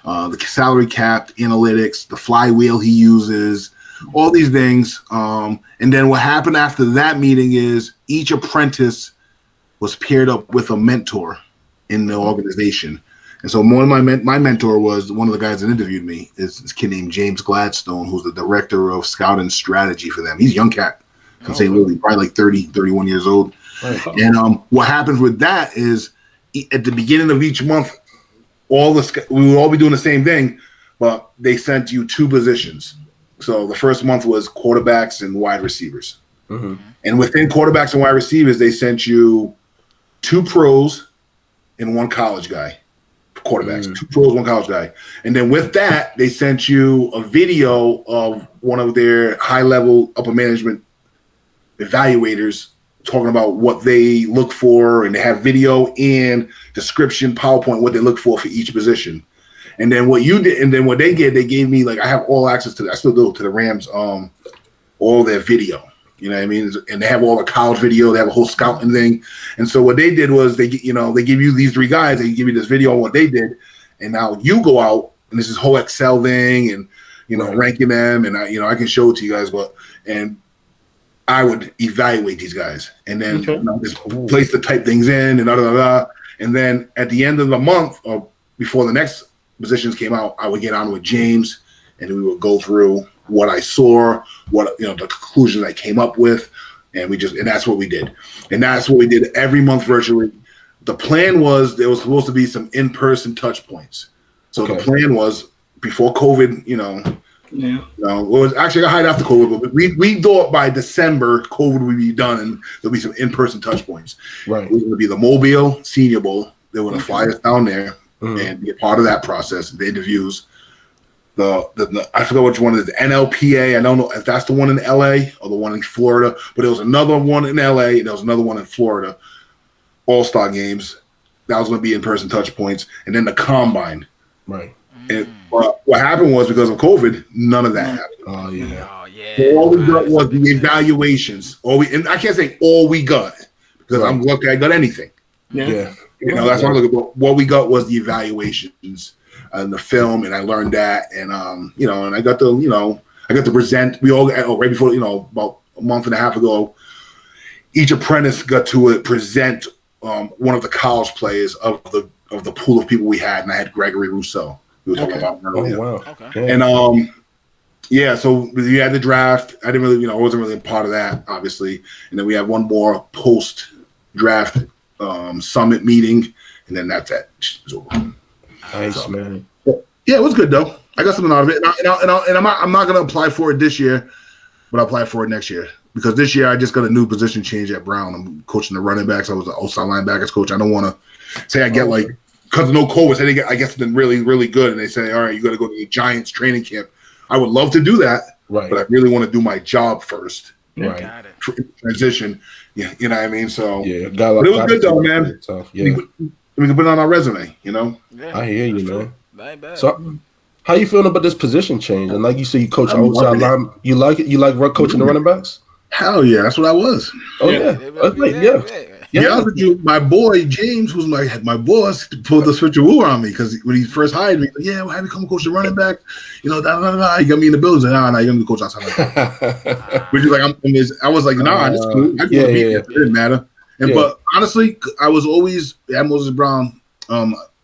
the salary cap, analytics, the flywheel he uses, all these things. And then what happened after that meeting is each apprentice was paired up with a mentor in the organization. And so one of my mentor was one of the guys that interviewed me is this kid named James Gladstone, who's the director of scouting strategy for them. He's a young cat from St. Louis, probably like 30, 31 years old. Right. And what happens with that is at the beginning of each month, we will all be doing the same thing, but they sent you 2 positions. So the first month was quarterbacks and wide receivers. Mm-hmm. And within quarterbacks and wide receivers, they sent you 2 pros and 1 college guy. Quarterbacks, 2 pros, 1 college guy. And then with that, they sent you a video of one of their high-level upper management evaluators talking about what they look for, and they have video and description, PowerPoint, what they look for each position. And then what you did, and then what they did, they gave me, like, I have all access to, I still do, to the Rams, all their video. You know what I mean? And they have all the college video. They have a whole scouting thing. And so what they did was they give you these 3 guys. They give you this video on what they did. And now you go out, and this is whole Excel thing, and, ranking them. And, I can show it to you guys. And I would evaluate these guys. And then just place the type things in and da-da-da-da. And then at the end of the month, or before the next positions came out, I would get on with James, and we would go through what I saw, the conclusions I came up with, and that's what we did. And that's what we did every month virtually. The plan was there was supposed to be some in-person touch points. So the plan was before COVID, it was actually I got hired after COVID, but we thought by December COVID would be done and there'll be some in-person touch points. Right. It was going to be the Mobile Senior Bowl. They were going to fly us down there and be a part of that process, the interviews. The I forgot which one it is, the NLPA. I don't know if that's the one in LA or the one in Florida, but there was another one in LA and there was another one in Florida. All-Star games. That was going to be in-person touch points, and then the combine. Right. And what happened was because of COVID, none of that happened. Oh yeah. All we got was the evaluations. And I can't say all we got because I'm lucky I got anything. Yeah. That's what I look at. What we got was the evaluations. And the film, and I learned that, and and I got to present. We all right before about a month and a half ago, each apprentice got to present one of the college players of the pool of people we had, and I had Gregory Rousseau. We were talking about earlier. Oh, wow. Okay. And so we had the draft. I didn't really, I wasn't really a part of that, obviously. And then we had one more post-draft summit meeting, and then that's it. It's over. Nice, man. Yeah, it was good though. I got something out of it, and I'm not gonna apply for it this year, but I'll apply for it next year because this year I just got a new position change at Brown. I'm coaching the running backs. I was the outside linebackers coach. I don't want to say I get because of no COVID. I guess it's been really, really good, and they say, all right, you got to go to the Giants training camp. I would love to do that, right? But I really want to do my job first, right? Got it. Transition, yeah, you know what I mean. So yeah, but it was good though, man. Yeah. We can put it on our resume, Yeah, I hear you, man. Not bad. So, how you feeling about this position change? And like you said, you coach outside line. You like it? You like coaching the running backs? Hell yeah, that's what I was. Oh yeah. Yeah, with you, my boy James, who's my boss, pulled the switcheroo on me because when he first hired me, well, have you come coach the running back? He got me in the building. You're gonna be coach outside. Which is like I was like, nah, it's cool. I it didn't matter. But honestly, I was always at Moses Brown.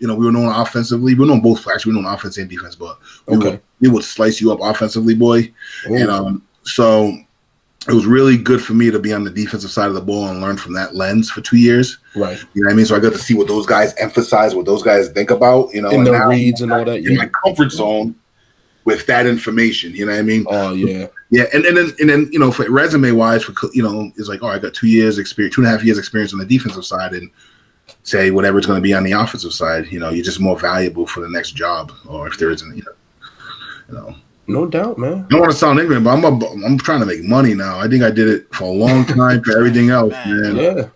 we were known offensively. We were known both, actually. We were known offense and defense, but we would slice you up offensively, boy. Ooh. And so it was really good for me to be on the defensive side of the ball and learn from that lens for 2 years. Right. You know what I mean? So I got to see what those guys emphasize, what those guys think about, and the reads and all that. In my comfort zone with that information, you know what I mean? Oh, yeah. Yeah, and then for resume wise, it's like, I got 2 years experience, 2.5 years experience on the defensive side, and say whatever it's going to be on the offensive side, you're just more valuable for the next job, or if there isn't, No doubt, man. I don't want to sound ignorant, but I'm trying to make money now. I think I did it for a long time for everything else, man. Yeah.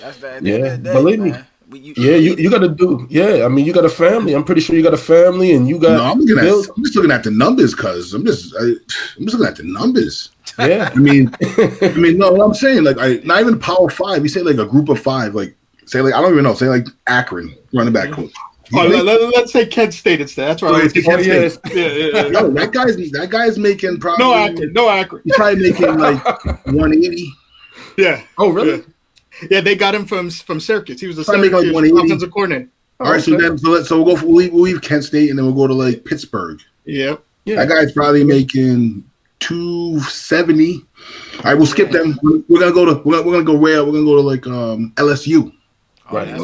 That's that. Yeah, believe me. You got to do. Yeah, I mean, you got a family. I'm pretty sure you got a family, and you got. No, I'm just looking at the numbers, cuz I'm just looking at the numbers. Yeah, I mean, no, what I'm saying, like, not even Power 5. You say like a group of 5, like say like I don't even know, say like Akron running back coach. Let's say Kent State instead. That's right. No, that guy's making probably no Akron. He's probably making like 180. Yeah. Oh, really? Yeah, they got him from Syracuse. He was a Syracuse offensive coordinator. All right, so we'll leave Kent State and then we'll go to like Pittsburgh. Yep. Yeah. That guy's probably making 270. All right, we'll skip them. We're gonna go to like LSU. Right.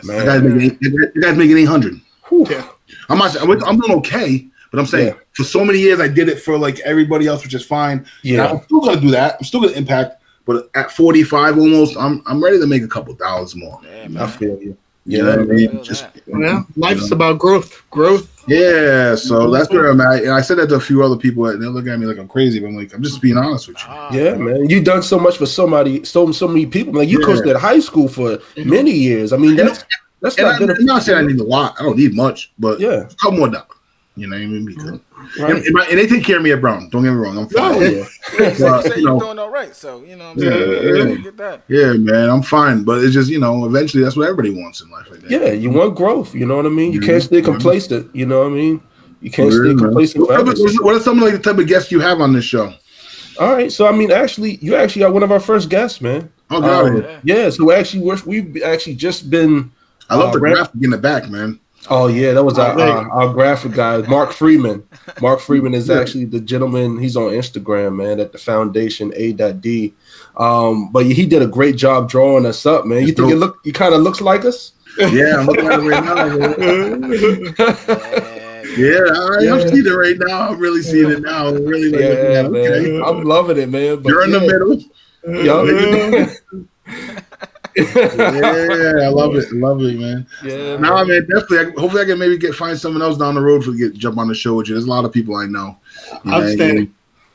The guy's making 800. Yeah. I'm doing okay, but I'm saying for so many years I did it for like everybody else, which is fine. Yeah, I'm still gonna do that. I'm still gonna impact, but at 45 almost, I'm ready to make a couple dollars more. Yeah, I feel you. You know what I mean? Life's about growth. Yeah, so that's where I'm at. And I said that to a few other people, and they look at me like I'm crazy, but I'm just being honest with you. Yeah, man. You've done so much for so many people. Like you coached at high school for many years. I mean, that's not good. I'm not saying I need a lot. I don't need much, but a couple more dollars. You know what I mean? Because right. and they take care of me at Brown. Don't get me wrong. I'm fine. You say you're doing all right, so you know what I'm saying. Get that. Yeah, man, I'm fine. But it's just eventually that's what everybody wants in life. Like that. Yeah, you want growth. You know what I mean. You can't stay complacent. You know what I mean. You can't stay complacent. What are some of the type of guests you have on this show? All right, so I mean, you actually are one of our first guests, man. Oh, God. Yeah. So we've actually just been. I love the graphic in the back, man. Oh yeah, that was our graphic guy, Mark Freeman. Mark Freeman is actually the gentleman. He's on Instagram, man, at the foundation A.D. But he did a great job drawing us up, man. You think he kind of looks like us? Yeah, I'm looking at it right now. I'm seeing it right now. I'm really seeing it now. I'm really looking at it. Okay. I'm loving it, man. But you're in the middle. Yeah, I love it, man. Yeah, man, definitely. Hopefully, I can maybe find someone else down the road to jump on the show with you. There's a lot of people I know. Outstanding.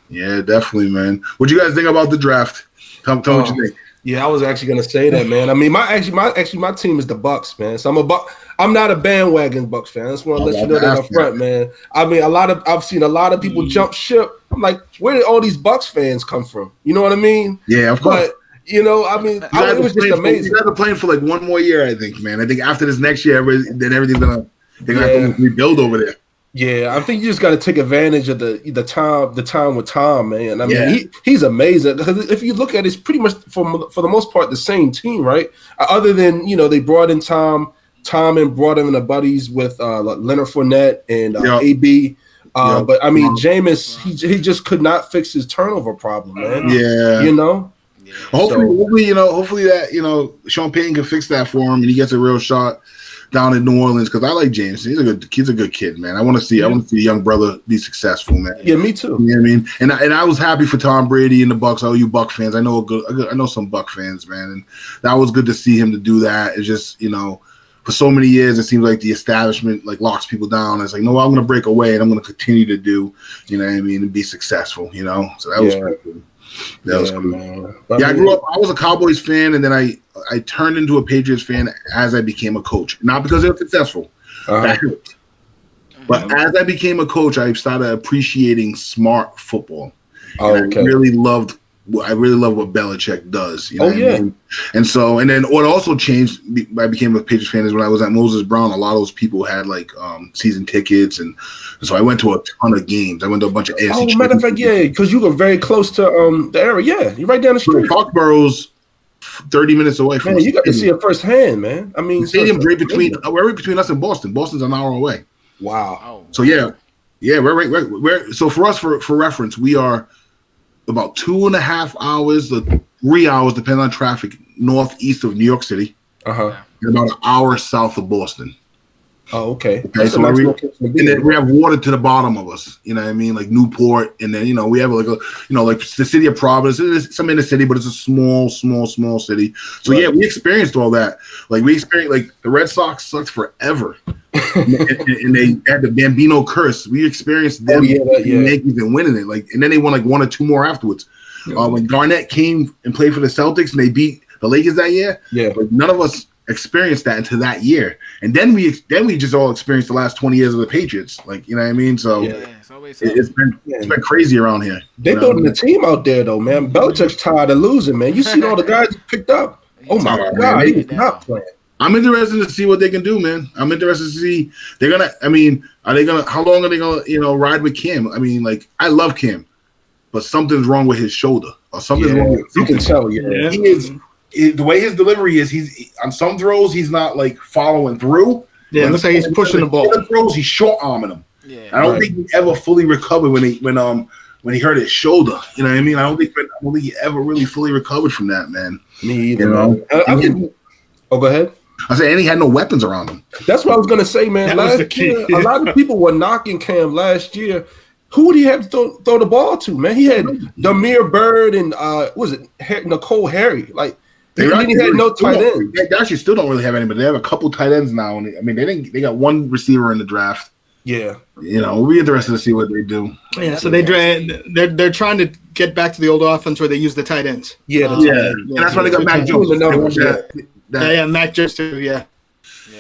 Yeah, definitely, man. What do you guys think about the draft? Tell me what you think. Yeah, I was actually gonna say that, man. I mean, my team is the Bucks, man. So I'm not a bandwagon Bucks fan. I just want to let you know that up front, man. I mean, I've seen a lot of people jump ship. I'm like, where did all these Bucks fans come from? You know what I mean? Yeah, of course. But, I mean, it was just amazing. You guys are playing for like one more year, I think, man. I think after this next year, then everything's gonna have to rebuild over there. Yeah, I think you just got to take advantage of the time with Tom, man. I mean, he's amazing because if you look at it, it's pretty much for the most part the same team, right? Other than they brought in Tom and brought him in the buddies with Leonard Fournette and AB. But I mean, Jameis, he just could not fix his turnover problem, man. Yeah, Hopefully that Sean Payton can fix that for him and he gets a real shot down in New Orleans because I like James. He's a good kid, man. I want to see a young brother be successful, man. Yeah, me too. You know what I mean? And I was happy for Tom Brady and the Bucks. All you Buck fans, I know some Buck fans, man, and that was good to see him to do that. It's just for so many years it seems like the establishment like locks people down. It's like, no, I'm going to break away and I'm going to continue to do, and be successful. So that was pretty cool. That was cool. Man. I grew up. I was a Cowboys fan, and then I turned into a Patriots fan as I became a coach. Not because they were successful, that helped. But as I became a coach, I started appreciating smart football. I really loved what Belichick does. You know what I mean? And then what also changed, I became a Patriots fan is when I was at Moses Brown, a lot of those people had like season tickets, and so I went to a ton of games. I went to a bunch of AFC. Oh, matter of fact, because you were very close to the area. Yeah, you're right down the street. Foxborough's 30 minutes away from Man, you got to see it firsthand, man. I mean, the stadium's right between us and Boston. Boston's an hour away. Wow. Oh, So we're right. So for us, for reference, we are about 2.5 hours to 3 hours, depending on traffic, northeast of New York City, Uh-huh. and about an hour south of Boston. Oh, okay. Okay, so and then we have water to the bottom of us. You know what I mean? Like Newport, and then we have like the city of Providence. It's some inner city, but it's a small city. So right. we experienced all that. Like we experienced, like the Red Sox sucked forever, and they had the Bambino curse. We experienced them, Yankees, and winning it. Like, and then they won like 1 or 2 more afterwards. When Garnett came and played for the Celtics, and they beat the Lakers that year. Yeah, but none of us experienced that until that year, and then we just all experienced the last 20 years of the Patriots. Like, you know what I mean? So it's been crazy around here. They throwing the team out there though, man. Belichick's tired of losing, man. You see all the guys he picked up. Oh my God, he's not playing. I'm interested to see what they can do, man. I'm interested to see are they gonna how long are they gonna ride with Cam? I mean, like, I love Cam, but something's wrong with his shoulder or something's wrong with you can tell. He is. The way his delivery is, he's on some throws, he's not like following through. Yeah, it looks like he's pushing the ball. Other throws, he's short arming them. Yeah, I don't think he ever fully recovered when he hurt his shoulder. You know what I mean? I don't think he ever really fully recovered from that, man. Me either. Go ahead. I said, and he had no weapons around him. That's what I was gonna say, man. Last year, a lot of people were knocking Cam last year. Who would he have to throw the ball to, man? He had Demir Bird and Nicole Harry, like. They had no tight ends. They actually still don't really have anybody. They have a couple tight ends now. I mean, they got one receiver in the draft. Yeah, we'll be interested to see what they do. Yeah, so they're trying to get back to the old offense where they use the tight ends. Yeah, and that's why they got Mac Jones. Mac Jones too. Yeah.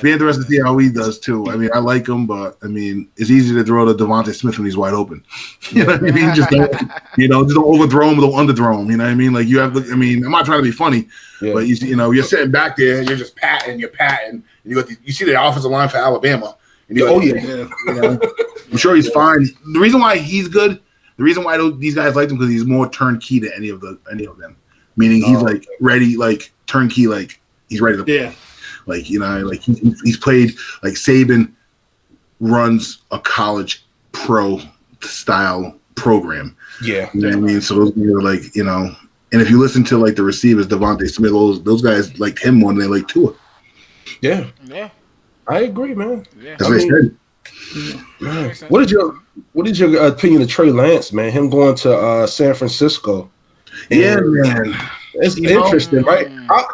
Be interested to see how he does too. I mean, I like him, but I mean, it's easy to throw to Devontae Smith when he's wide open. You know what I mean? Just don't overthrow him, don't underthrow him. You know what I mean? Like, you have. I mean, I'm not trying to be funny, but you're sitting back there and you're just patting, and you see the offensive line for Alabama. And I'm sure he's fine. The reason why he's good, the reason why these guys like him, because he's more turnkey than any of them. Meaning he's like ready, like turnkey, like he's ready to play. Yeah. Like, like he's played, like Saban runs a college pro style program. Yeah. You know what I mean? So those guys are like, and if you listen to like the receivers, Devontae Smith, those guys liked him more than they liked Tua. Yeah. Yeah. I agree, man. Yeah. Man, what is your opinion of Trey Lance, man? Him going to San Francisco. Man. It's interesting, right?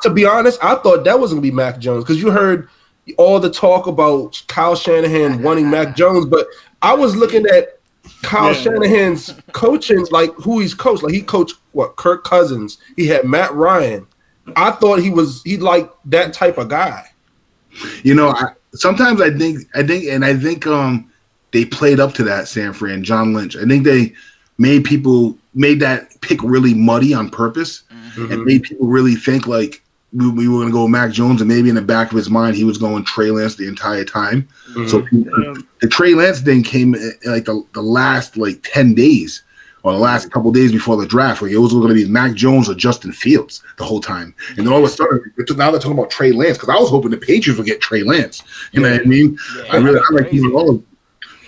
To be honest, I thought that was going to be Mac Jones, because you heard all the talk about Kyle Shanahan wanting Mac Jones, but I was looking at Kyle Shanahan's coaching, like who he's coached. Like, he coached Kirk Cousins. He had Matt Ryan. I thought he liked that type of guy. Sometimes I think they played up to that, San Fran, John Lynch. I think they made that pick really muddy on purpose. And made people really think like we were going to go Mac Jones, and maybe in the back of his mind he was going Trey Lance the entire time. So the Trey Lance thing came like the last 10 days or the last couple of days before the draft. Like, it was going to be Mac Jones or Justin Fields the whole time, and then all of a sudden now they're talking about Trey Lance, because I was hoping the Patriots would get Trey Lance. You know what I mean? Yeah, I like even all of.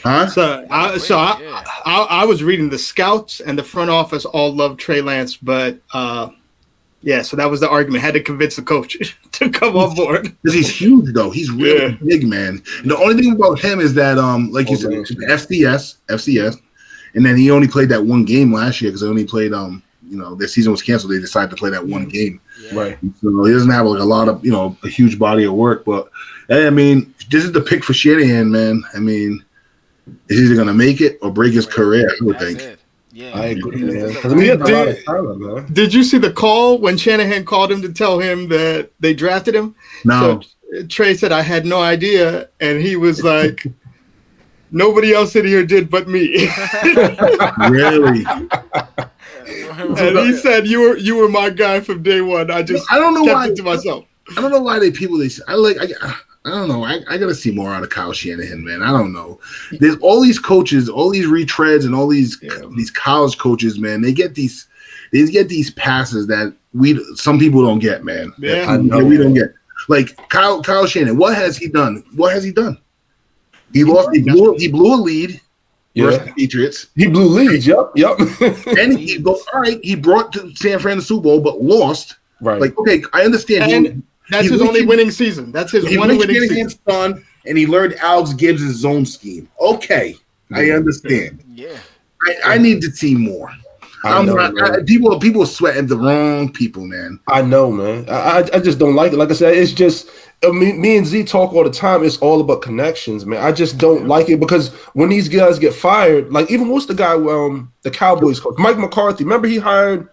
Huh? I was reading the scouts and the front office all love Trey Lance, but so that was the argument. Had to convince the coach to come on board. Because he's huge, though. He's really big, man. And the only thing about him is that, like you said, FCS, and then he only played that one game last year, because they only played, their season was canceled. They decided to play that one game. Right. So he doesn't have like a lot of, a huge body of work. But I mean, this is the pick for Shanahan, man. I mean, is he either going to make it or break his career? I would think. Yeah, I agree, man. Did you see the call when Shanahan called him to tell him that they drafted him? No. So Trey said, "I had no idea," and he was like, "Nobody else in here did but me." Really? And he said, "You were my guy from day one. I don't know why to myself. I don't know why I don't know. I gotta see more out of Kyle Shanahan, man. I don't know. There's all these coaches, all these retreads, and all these college coaches, man. They get these They get these passes that some people don't get, man. Yeah, I know. We don't get. Like Kyle Shanahan, what has he done? He lost. He blew a lead versus the Patriots. He blew leads. Yep. And he goes, all right. He brought to San Fran the Super Bowl, but lost. Right. Like, okay, I understand. And that's his only winning season. That's his one winning season. Son, and he learned Alex Gibbs' zone scheme. Okay, I understand. Yeah. I need to see more. People sweating the wrong people, man. I know, man. I just don't like it. Like I said, it's just me and Z talk all the time. It's all about connections, man. I just don't like it because when these guys get fired, like even what's the guy, the Cowboys coach, Mike McCarthy. Remember he hired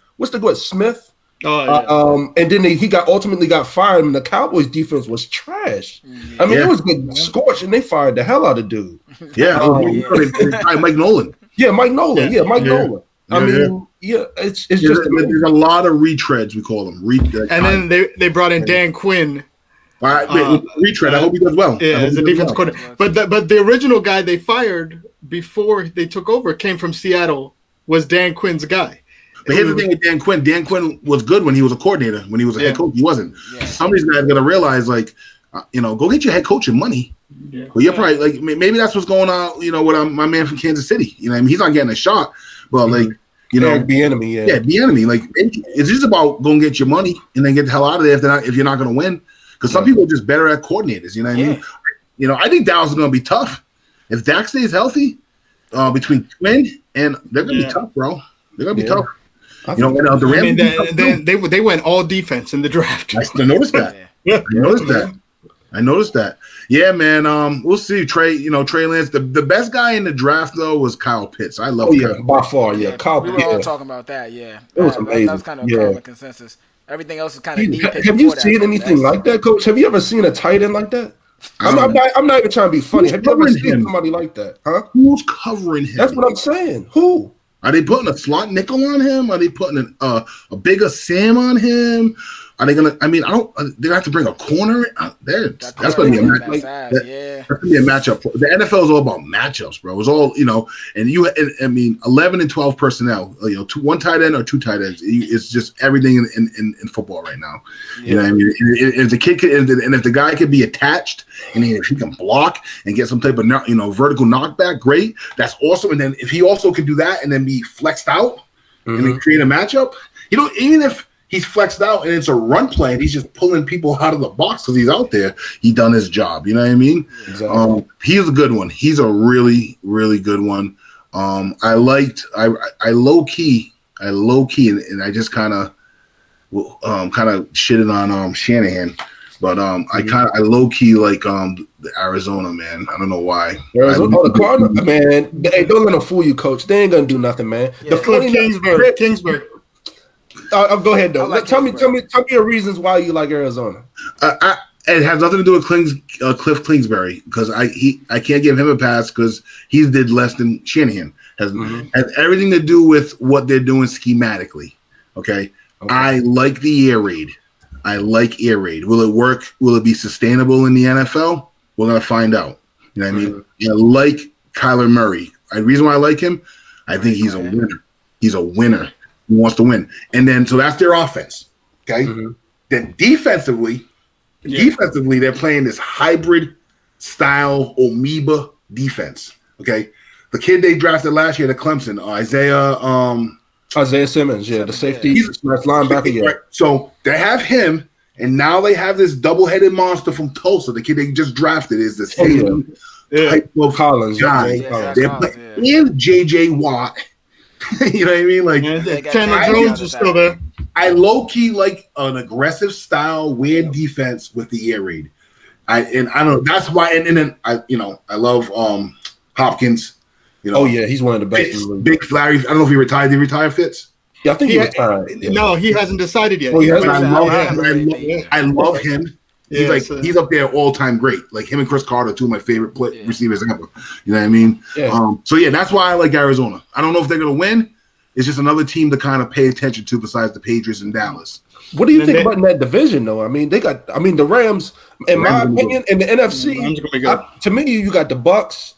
Smith? Oh, yeah. And then he ultimately got fired, and the Cowboys defense was trash. I mean, it was getting scorched, and they fired the hell out of dude. Yeah, Mike Nolan. Yeah, Mike Nolan. Yeah, Mike Nolan. I mean, it's just there's a lot of retreads, we call them. And then they brought in Dan Quinn. All right, retread. I hope he does well. Yeah, as a defense coordinator. But the original guy they fired before they took over came from Seattle. Was Dan Quinn's guy. But here's the thing with Dan Quinn. Dan Quinn was good when he was a coordinator. When he was a head coach, he wasn't. Yeah. Some of these guys got to realize, like, go get your head coaching money. Yeah. But you're probably like maybe that's what's going on. With my man from Kansas City. He's not getting a shot. But like, Bieniemy, Bieniemy. Like, it's just about going to get your money and then get the hell out of there if you're not going to win. Because some people are just better at coordinators. You know what I mean? I think Dallas is going to be tough if Dak stays healthy. Between Quinn and they're going to be tough, bro. They're going to be tough. The Rams. They went all defense in the draft. I noticed that. I noticed that. Yeah, man. We'll see. Trey Lance. The best guy in the draft though was Kyle Pitts. I love. Kyle. By far. Yeah, Kyle. We were all talking about that. Yeah, it was amazing. That was kind of a common consensus. Everything else is kind of. Have you seen anything like that, Coach? Have you ever seen a tight end like that? I'm not even trying to be funny. Have you ever seen somebody like that? Huh? Who's covering him? That's what I'm saying. Who? Are they putting a slot nickel on him? Are they putting a bigger Sam on him? Are they gonna? I mean, they have to bring a corner there. That's gonna be a match. That's gonna be a matchup. The NFL is all about matchups, bro. It's all and 11 and 12 personnel. One tight end or two tight ends. It's just everything in football right now. You know what I mean? If the kid and if the guy could be attached and if he can block and get some type of vertical knockback, great. That's awesome. And then if he also can do that and then be flexed out and then create a matchup, even if he's flexed out and it's a run play and he's just pulling people out of the box because he's out there, he done his job. You know what I mean? Exactly. He's a good one. He's a really, really good one. I low key, and I just kind of shitted on Shanahan, but I low key like the Arizona, man. I don't know why. The Cardinals, man. Hey, don't let them fool you, Coach. They ain't gonna do nothing, man. Yeah. The Kingsbury. Go ahead, though. Tell me your reasons why you like Arizona. It has nothing to do with Cliff Kingsbury because I can't give him a pass because he did less than Shanahan. Has everything to do with what they're doing schematically. Okay. I like the air raid. Will it work? Will it be sustainable in the NFL? We're gonna find out. You know what I mean? I like Kyler Murray. The reason why I like him, I think he's a winner. He's a winner. He wants to win. And then, so that's their offense. Okay. Then defensively, they're playing this hybrid style amoeba defense. Okay. The kid they drafted last year to Clemson, Isaiah Simmons, the safety, linebacker. Yeah. Right. So they have him, and now they have this double-headed monster from Tulsa. The kid they just drafted is the same type of Collins guy. They're playing J.J. Watt. You know what I mean? Like Chandler Jones is still there. I low key like an aggressive style, weird defense with the air raid. I don't know. That's why. And then I love Hopkins. He's one of the best. Big Larry. I don't know if he retired. Did he retire, Fitz? Yeah, I think he retired. Yeah. No, he hasn't decided yet. I love him. He's up there all time great. Like him and Chris Carter, two of my favorite receivers ever. You know what I mean? Yeah. That's why I like Arizona. I don't know if they're gonna win. It's just another team to kind of pay attention to besides the Patriots and Dallas. What do you think about in that division, though? I mean, the Rams, in my opinion, in the NFC, to me, you got the Bucks,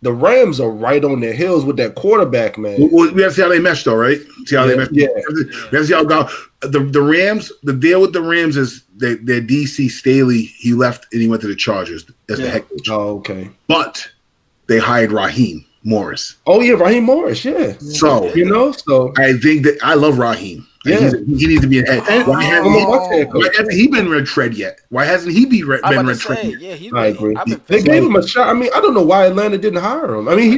the Rams are right on their heels with that quarterback, man. We have to see how they mesh, though, right? See how they mesh. Yeah. We have to see how the Rams. The deal with the Rams is their DC Staley. He left and he went to the Chargers as the head coach. Oh, okay. But they hired Raheem Morris. Oh yeah, Raheem Morris. Yeah. So so I think that I love Raheem. Yeah, he needs to be a head. Why hasn't he been red tread yet? Why hasn't he been red tread yet? Yeah, I agree. They gave him a shot. I mean, I don't know why Atlanta didn't hire him. I mean,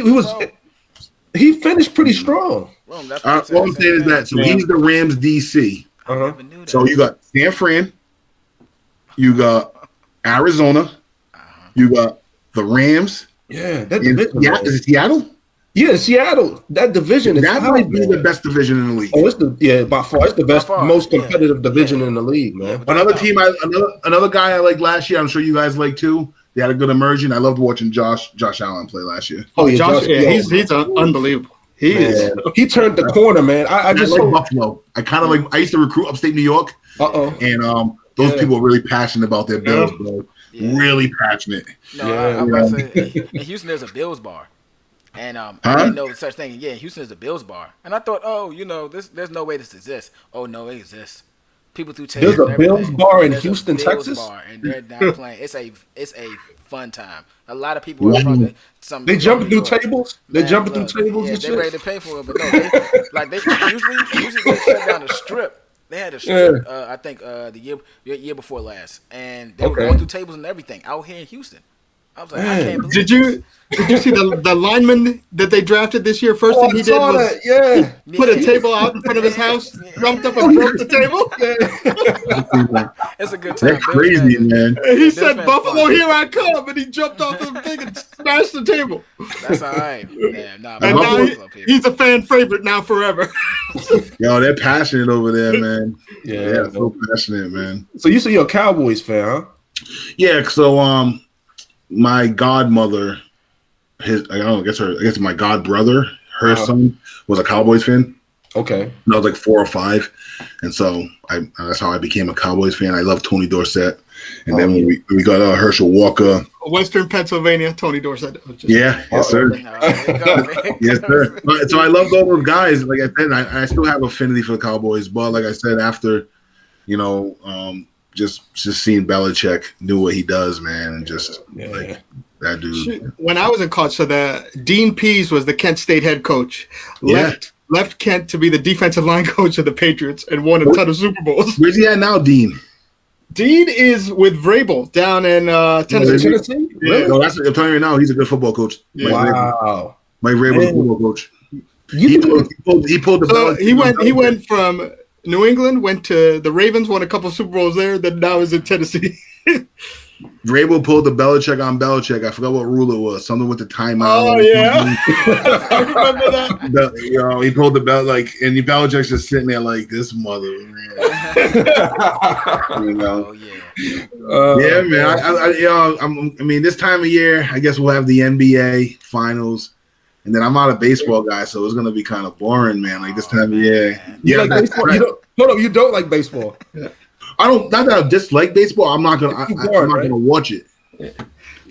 he finished pretty strong. All I'm saying is that he's the Rams DC. So you got San Fran, you got Arizona, you got the Rams. Yeah, that division. Is it Seattle? Yeah, Seattle. That division is that might be the best division in the league. Oh, by far, it's the best, most competitive division in the league, man. Another team, another guy I liked last year. I'm sure you guys like too. They had a good emergence. I loved watching Josh Allen play last year. Oh yeah, he's unbelievable. He turned the corner, man. I just like Buffalo. I used to recruit upstate New York. And those people are really passionate about their Bills, bro. Yeah. Really passionate. No, I'm about to say, in Houston there's a Bills bar. And I didn't know such thing. Yeah, Houston is a Bills bar, and I thought, there's no way this exists. Oh no, it exists. People through tables. There's a Bills bar in Houston, Texas. Bar, and they're not playing. It's a fun time. A lot of people are from some. They jumping through tables. They jumping through tables. Yeah, they're ready to pay for it, but no, they usually they shut down the strip. They had a strip, I think, the year before last, and they were going through tables and everything out here in Houston. I was like, I can't believe this. Did you see the lineman that they drafted this year? First thing he did was put a table out in front of his house, jumped up and broke the table. It's a good time. That's crazy, man. And he said, "Buffalo, here I come," and he jumped off the thing and smashed the table. That's all right. Yeah, and now he's a fan favorite now forever. Yo, they're passionate over there, man. Yeah, so passionate, man. So you say you're a Cowboys fan, huh? Yeah. So my godmother, I guess my god brother, her son was a Cowboys fan. Okay. And I was like 4 or 5, and so that's how I became a Cowboys fan. I love Tony Dorsett, and then when we got Herschel Walker, Western Pennsylvania, Tony Dorsett. Yes, sir. Yes, sir. So I loved all those guys. Like I said, I still have affinity for the Cowboys, but like I said, after just seeing Belichick do what he does, man, and just like that dude. When I was in college, so Dean Pease was the Kent State head coach. Left Kent to be the defensive line coach of the Patriots and won a ton of Super Bowls. Where's he at now, Dean? Dean is with Vrabel down in Tennessee. Yeah. No, I'm telling you right now, he's a good football coach. Yeah. Wow. Mike Vrabel's a football coach. He pulled the belt. He went from New England, went to the Ravens, won a couple of Super Bowls there, then now is in Tennessee. Vrabel pulled the Belichick on Belichick. I forgot what rule it was. Something with the timeout. Oh, yeah. I remember that. He pulled the belt, and Belichick's just sitting there like, this mother. Oh, yeah. Man. I mean, this time of year, I guess we'll have the NBA finals. And then I'm not a baseball guy, so it's gonna be kind of boring, man. Like this time of year. You like baseball? You don't like baseball. I don't. Not that I dislike baseball. I'm not gonna. I'm not gonna watch it.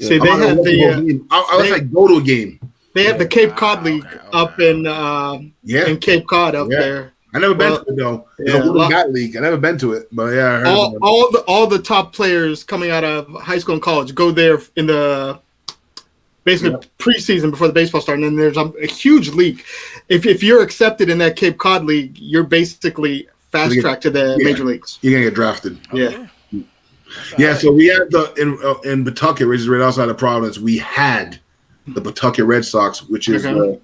See, they have I'll go to a game. They have the Cape Cod League up in Cape Cod up there. I never been to it though. That league. I never been to it, but I heard all the top players coming out of high school and college go there in the basically preseason before the baseball starts, and then there's a huge league. If you're accepted in that Cape Cod League, you're basically fast track to the major leagues. You're gonna get drafted. Yeah. So we had in Pawtucket, which is right outside of Providence. We had the Pawtucket Red Sox, which is I don't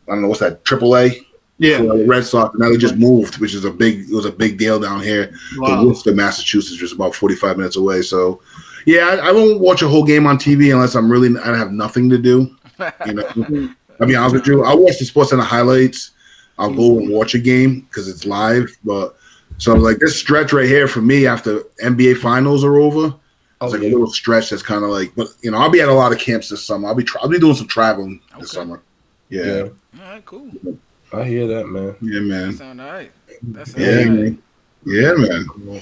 know what's that, AAA. Yeah, the Red Sox. Now they just moved, which is it was a big deal down here. Wow. To Worcester, Massachusetts, just about 45 minutes away. So. Yeah, I won't watch a whole game on TV unless I have nothing to do. I'll be honest with you. I'll watch the Sports Center highlights. I'll go and watch a game because it's live. But so like this stretch right here for me after NBA finals are over, it's a little stretch that's kind of like. But I'll be at a lot of camps this summer. I'll be doing some traveling this summer. Yeah. All right, cool. I hear that, man. Yeah, man. That sound all right. Man. Yeah, man.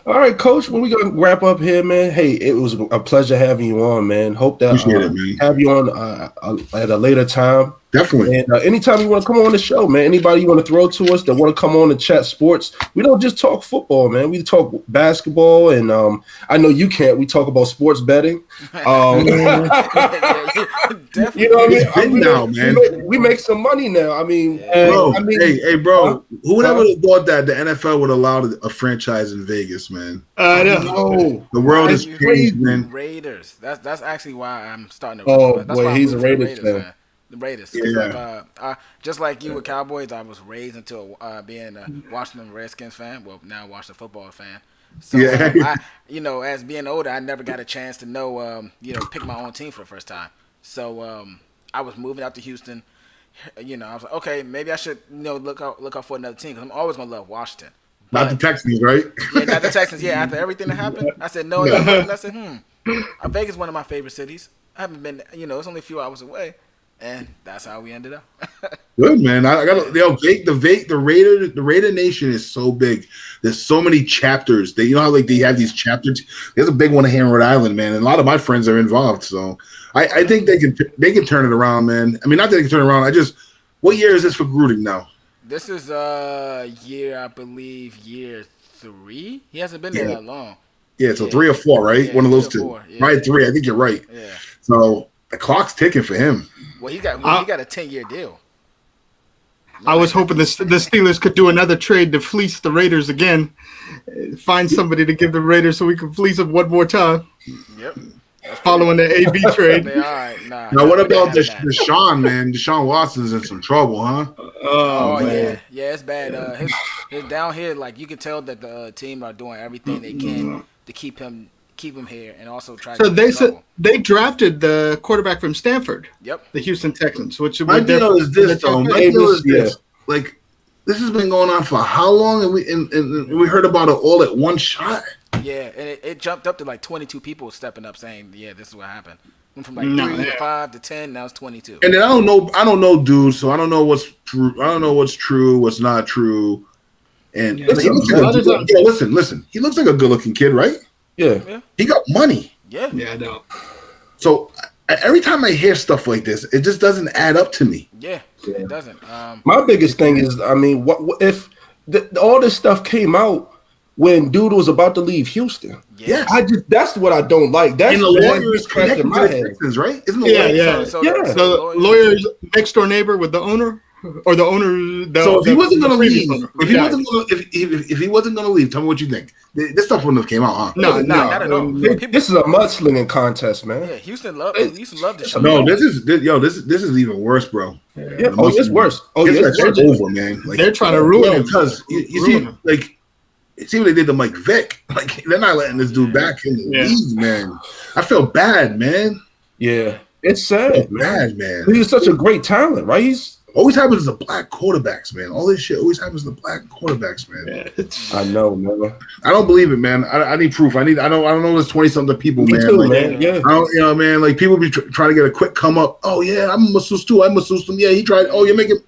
All right, Coach. Well, we're gonna wrap up here, man. Hey, it was a pleasure having you on, man. Hope that Appreciate it, man. have you on at a later time. Definitely. And anytime you want to come on the show, man. Anybody you want to throw to us that want to come on and chat sports, we don't just talk football, man. We talk basketball, and I know you can't. We talk about sports betting. You know what I mean? Now, man. We make some money now. I mean, bro. Hey, bro. Who would have thought that the NFL would allow a franchise in Vegas, man? I know. The world is crazy, man. Raiders. That's actually why I'm starting to. Oh, that's boy, why he's a Raiders fan. The Raiders. Yeah. Like, just like you with Cowboys, I was raised into being a Washington Redskins fan. Well, now Washington football fan. So, I, as being older, I never got a chance to know, pick my own team for the first time. So, I was moving out to Houston. I was like, okay, maybe I should, look out for another team because I'm always gonna love Washington. Not the Texans, right? Yeah, not the Texans. Yeah, after everything that happened, I said no. And I said, Vegas is one of my favorite cities. I haven't been, it's only a few hours away. And that's how we ended up. Good, man. I got the Raider Nation is so big. There's so many chapters. How like they have these chapters. There's a big one here in Rhode Island, man. And a lot of my friends are involved. So I think they can turn it around, man. I mean, not that they can turn it around. What year is this for Gruden now? This is I believe year 3. He hasn't been there that long. Yeah, so 3 or 4, right? Yeah, one of those two. Yeah. Right, 3. I think you're right. Yeah. So the clock's ticking for him. Well, he got a 10-year deal. I was hoping the Steelers could do another trade to fleece the Raiders again. Find somebody to give the Raiders so we can fleece them one more time. Yep. Following the AB trade. Now, what about Deshaun, man? Deshaun Watson's in some trouble, huh? Oh man. Yeah, it's bad. His down here, like you can tell that the team are doing everything they can to keep him here and also try. So they drafted the quarterback from Stanford. Yep. The Houston Texans. Which my deal is this, though. My deal is this. Like, this has been going on for how long? And we heard about it all at one shot. Yeah, and it jumped up to like 22 people stepping up saying, "Yeah, this is what happened." Went from like 3 to 5 to 10. Now it's 22. And then I don't know, dude. So I don't know what's true. I don't know what's true, what's not true. And listen. He looks like a good-looking kid, right? Yeah. He got money. Yeah, I know. So every time I hear stuff like this, it just doesn't add up to me. Yeah, it doesn't. My biggest thing is, I mean, what if all this stuff came out when dude was about to leave Houston? Yeah, that's what I don't like. That's the lawyer is connected to the Texans, right? Isn't the lawyer? So lawyer's next door neighbor with the owner. Or the owner. So if he wasn't going to leave, if he wasn't going to leave, tell me what you think. This stuff wouldn't have came out, huh? No, not at all. This is a mudslinging contest, man. Yeah, Houston loved the show. No, this is even worse, bro. Yeah. It's worse. It's over, man. Like, they're trying to ruin him because you see, like, see what they did to Mike Vick. Like, they're not letting this dude back in the league, man. I feel bad, man. Yeah, it's sad, man. He's such a great talent, right? He's always happens to black quarterbacks, man. All this shit always happens to black quarterbacks, man. I know, man. I don't believe it, man. I need proof. I don't know. There's 20-something people, man. Too, like, man. Yeah. I don't, man. Like people be trying to get a quick come up. Oh yeah, I'm a masseuse too. I'm a masseuse him. Yeah, he tried. Oh, you're making.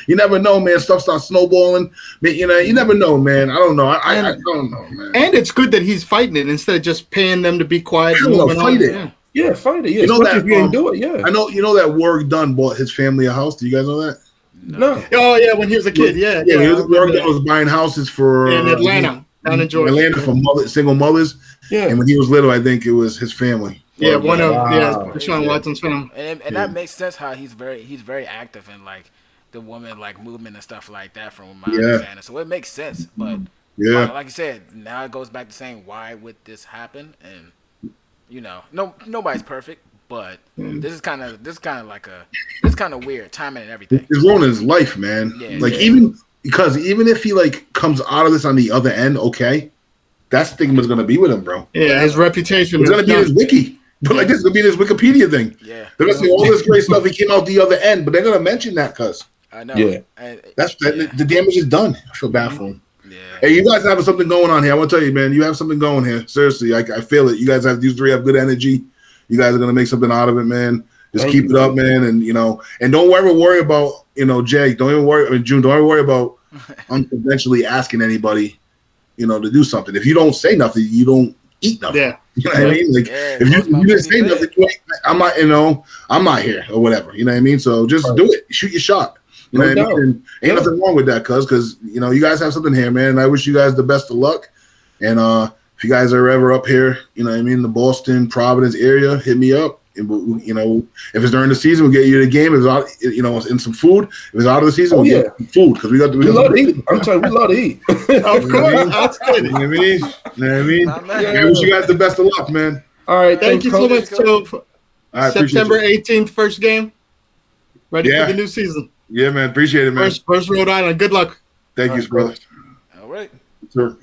You never know, man. Stuff starts snowballing. You never know, man. I don't know. I don't know, man. And it's good that he's fighting it instead of just paying them to be quiet. Fight it. Yeah, fight it. Yeah, you know that if you didn't do it. Yeah, I know. You know that Warwick Dunn bought his family a house. Do you guys know that? No. Oh yeah, when he was a kid. Yeah. Warwick Dunn was buying houses for in Atlanta, down in Georgia. Atlanta for single mothers. Yeah. And when he was little, I think it was his family. Yeah, Deshaun Watson's family. And that makes sense how he's very active in like the woman like movement and stuff like that from my understanding. So it makes sense, but like you said, now it goes back to saying why would this happen? And nobody's perfect, but this is kind of weird timing and everything. It's ruining his life, man. Yeah, even if he like comes out of this on the other end, okay, that stigma's gonna be with him, bro. Yeah, his reputation. It's gonna be his wiki. But like this is gonna be this Wikipedia thing. Yeah, they're gonna say all this great stuff. He came out the other end, but they're gonna mention that because I know. Yeah, the damage is done. I feel bad for him. Yeah. Hey, you guys have something going on here. I want to tell you, man. You have something going here. Seriously, I feel it. You guys these three have good energy. You guys are gonna make something out of it, man. Just keep it up, man. And and don't ever worry about Jay. Don't even worry. June. Don't ever worry about unconventionally asking anybody to do something. If you don't say nothing, you don't eat nothing. Yeah. You know what I mean? Like if you didn't say nothing, I'm not here or whatever. You know what I mean? So just do it. Shoot your shot. You know what I mean? And ain't nothing wrong with that, because you guys have something here, man. And I wish you guys the best of luck. And if you guys are ever up here, you know what I mean, the Boston, Providence area, hit me up. And if it's during the season, we'll get you the game. If it's out, and some food. If it's out of the season, we'll get food, because we love to eat. I'm telling you, we love to eat. Of course, that's good. You know what I mean? I wish you guys the best of luck, man. All right, thank you so much. So, September 18th, first game. Ready for the new season. Yeah, man. Appreciate it, man. First Rhode Island. Good luck. Thank you, brother. All right. Sir.